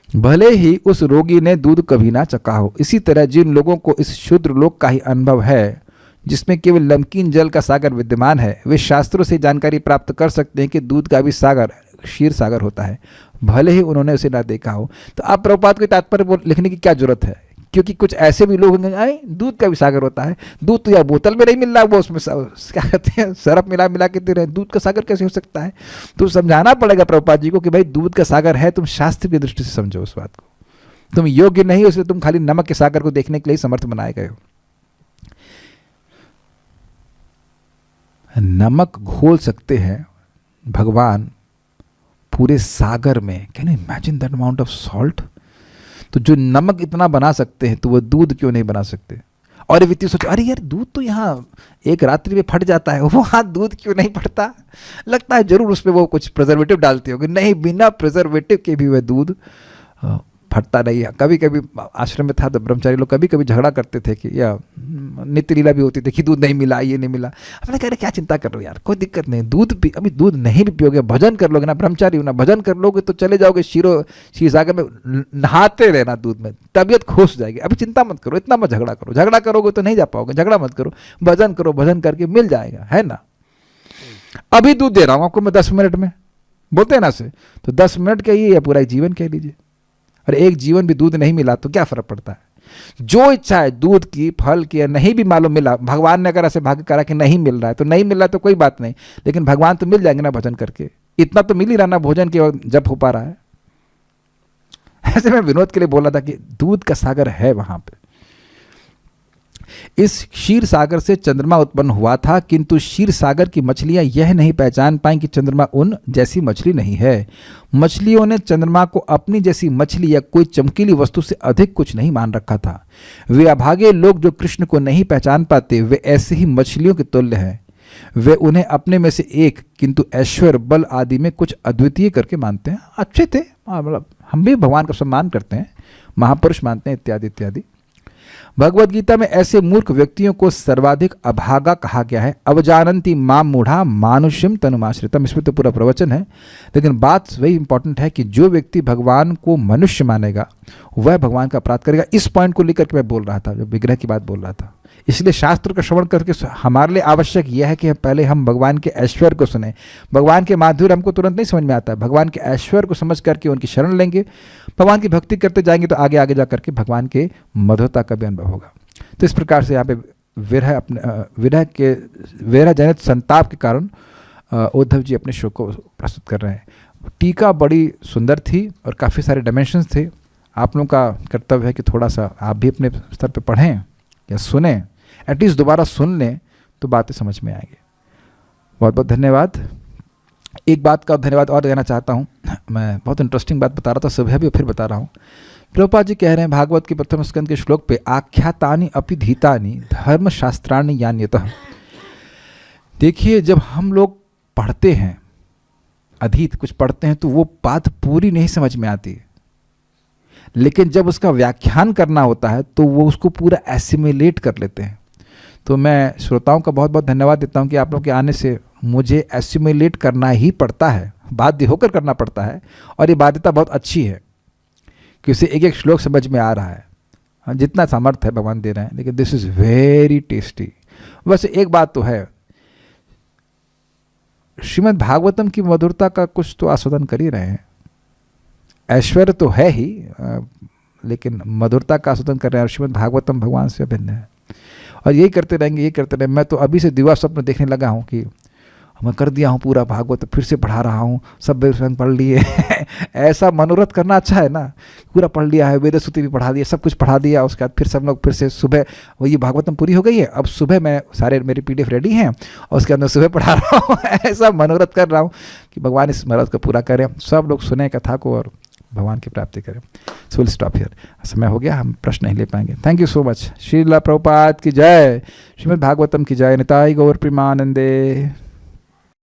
भले ही उस रोगी ने दूध कभी ना चखा हो। इसी तरह जिन लोगों को इस क्षुद्र लोक का ही अनुभव है, जिसमें केवल नमकीन जल का सागर विद्यमान है, वे शास्त्रों से जानकारी प्राप्त कर सकते हैं कि दूध का भी सागर क्षीर सागर होता है, भले ही उन्होंने उसे ना देखा हो। तो आप प्रभुपाद को तात्पर्य लिखने की क्या जरूरत है? क्योंकि कुछ ऐसे भी लोग होंगे, दूध का भी सागर होता है, दूध तो यार बोतल में नहीं मिल रहा, वो उसमें क्या कहते हैं सरफ मिला के दे रहे हैं, दूध का सागर कैसे हो सकता है? तो समझाना पड़ेगा प्रभुपाद जी को कि भाई दूध का सागर है, तुम शास्त्र की दृष्टि से समझो उस बात को। तुम योग्य नहीं, उससे तुम खाली नमक के सागर को देखने के लिए समर्थ बनाए गए हो। नमक घोल सकते हैं भगवान पूरे सागर में। Can you imagine that amount of salt? तो जो नमक इतना बना सकते हैं, तो वो दूध क्यों नहीं बना सकते? और व्यक्ति सोचे अरे यार दूध तो यहाँ एक रात्रि में फट जाता है, वहाँ दूध क्यों नहीं फटता? लगता है जरूर उसमें वो कुछ प्रिजर्वेटिव डालते होंगे। नहीं, बिना प्रिजर्वेटिव के भी वह दूध फटता नहीं है। कभी कभी आश्रम में था तो ब्रह्मचारी लोग कभी कभी झगड़ा करते थे कि या नित्य लीला भी होती थी कि दूध नहीं मिला, ये नहीं मिला। हमने कह रहे क्या चिंता कर रहे हो यार, कोई दिक्कत नहीं, दूध पी, अभी दूध नहीं भी पियोगे, भजन कर लोगे ना, ब्रह्मचारी हो ना, भजन कर लोगे तो चले जाओगे क्षीर सागर में, नहाते रहना दूध में, तबीयत खुश हो जाएगी। अभी चिंता मत करो, इतना मत झगड़ा करो, झगड़ा करोगे तो नहीं जा पाओगे, झगड़ा मत करो, भजन करो, भजन करके मिल जाएगा, है ना। अभी दूध दे रहा हूँ आपको मैं 10 मिनट में, बोलते हैं ना से, तो 10 मिनट कहिए या पूरा जीवन कह लीजिए। और एक जीवन भी दूध नहीं मिला तो क्या फर्क पड़ता है? जो इच्छा है दूध की, फल की, नहीं भी मालूम मिला, भगवान ने अगर ऐसे भाग्य करा कि नहीं मिल रहा है तो नहीं मिल रहा है तो कोई बात नहीं, लेकिन भगवान तो मिल जाएंगे ना भजन करके। इतना तो मिल ही रहा ना भोजन के जब हो पा रहा है। ऐसे मैं विनोद के लिए बोला था कि दूध का सागर है वहां पे। इस क्षीर सागर से चंद्रमा उत्पन्न हुआ था, किंतु क्षीर सागर की मछलियां यह नहीं पहचान पाई कि चंद्रमा उन जैसी मछली नहीं है। मछलियों ने चंद्रमा को अपनी जैसी मछली या कोई चमकीली वस्तु से अधिक कुछ नहीं मान रखा था। वे अभागे लोग जो कृष्ण को नहीं पहचान पाते, वे ऐसे ही मछलियों के तुल्य हैं। वे उन्हें अपने में से एक, किंतु ऐश्वर्य, बल आदि में कुछ अद्वितीय करके मानते हैं। अच्छे थे, मतलब हम भी भगवान का सम्मान करते हैं, महापुरुष मानते हैं, इत्यादि इत्यादि। भगवद गीता में ऐसे मूर्ख व्यक्तियों को सर्वाधिक अभागा कहा गया है। अवजानन्ति माम मूढ़ा मानुष्यम तनुमाश्रितम, इसमें तो पूरा प्रवचन है, लेकिन बात वही इंपॉर्टेंट है कि जो व्यक्ति भगवान को मनुष्य मानेगा वह भगवान का अपराध करेगा। इस पॉइंट को लेकर के मैं बोल रहा था, जो विग्रह की बात बोल रहा था। इसलिए शास्त्र का श्रवण करके हमारे लिए आवश्यक यह है कि पहले हम भगवान के ऐश्वर्य को सुने। भगवान के माधुर्य हमको तुरंत नहीं समझ में आता है, भगवान के ऐश्वर्य को समझ करके उनकी शरण लेंगे, भगवान की भक्ति करते जाएंगे तो आगे आगे जा करके भगवान के मधुरता का भी अनुभव होगा। तो इस प्रकार से यहाँ पे विरह जनित संताप के कारण उद्धव जी अपने शोक को प्रस्तुत कर रहे हैं। टीका बड़ी सुंदर थी और काफ़ी सारे डायमेंशंस थे। आप लोगों का कर्तव्य है कि थोड़ा सा आप भी अपने स्तर पे पढ़ें या सुने, एटलीस्ट दोबारा सुन लें तो बातें समझ में आएंगी। बहुत बहुत धन्यवाद। एक बात का धन्यवाद और देना चाहता हूँ, मैं बहुत इंटरेस्टिंग बात बता रहा था सुबह भी, फिर बता रहा हूँ। प्रभुपाद जी कह रहे हैं भागवत के प्रथम स्कंद के श्लोक पे, आख्यातानि अपि धीतानि धर्मशास्त्राणि यान्यतः। देखिए, जब हम लोग पढ़ते हैं, अधीत कुछ पढ़ते हैं, तो वो बात पूरी नहीं समझ में आती, लेकिन जब उसका व्याख्यान करना होता है तो वो उसको पूरा एसिमिलेट कर लेते हैं। तो मैं श्रोताओं का बहुत बहुत धन्यवाद देता हूँ कि आप लोग के आने से मुझे एसिमिलेट करना ही पड़ता है, बाध्य होकर करना पड़ता है, और ये बाध्यता बहुत अच्छी है कि उसे एक एक श्लोक समझ में आ रहा है। जितना सामर्थ्य है भगवान दे रहे हैं, लेकिन दिस इज़ वेरी टेस्टी। बस एक बात तो है, श्रीमद् भागवतम की मधुरता का कुछ तो आस्वादन कर ही रहे हैं। ऐश्वर्य तो है ही, लेकिन मधुरता का आस्वादन कर रहे हैं। श्रीमद् भागवतम भगवान से अभिन्न है, और यही करते रहेंगे, यही करते रहेंगे। मैं तो अभी से दिवा स्वप्न देखने लगा हूँ कि मैं कर दिया हूँ पूरा भागवत, फिर से पढ़ा रहा हूँ, सब वेद पढ़ लिए ऐसा मनोरथ करना अच्छा है ना, पूरा पढ़ लिया है, वेद स्तुति भी पढ़ा दिया, सब कुछ पढ़ा दिया। उसके बाद फिर सब लोग फिर से सुबह, वो ये भागवतम पूरी हो गई है, अब सुबह मैं सारे मेरी PDF रेडी हैं और उसके अंदर सुबह पढ़ा रहा हूँ ऐसा मनोरथ कर रहा हूँ कि भगवान इस मनोरथ को पूरा करें, सब लोग सुने कथा को और भगवान की प्राप्ति करें। सो विल स्टॉप हियर, समय हो गया, हम प्रश्न नहीं ले पाएंगे। Thank you so much. Srila Prabhupada की जय, श्रीमद् भागवतम की जय, निताई गौर प्रेमानंदे।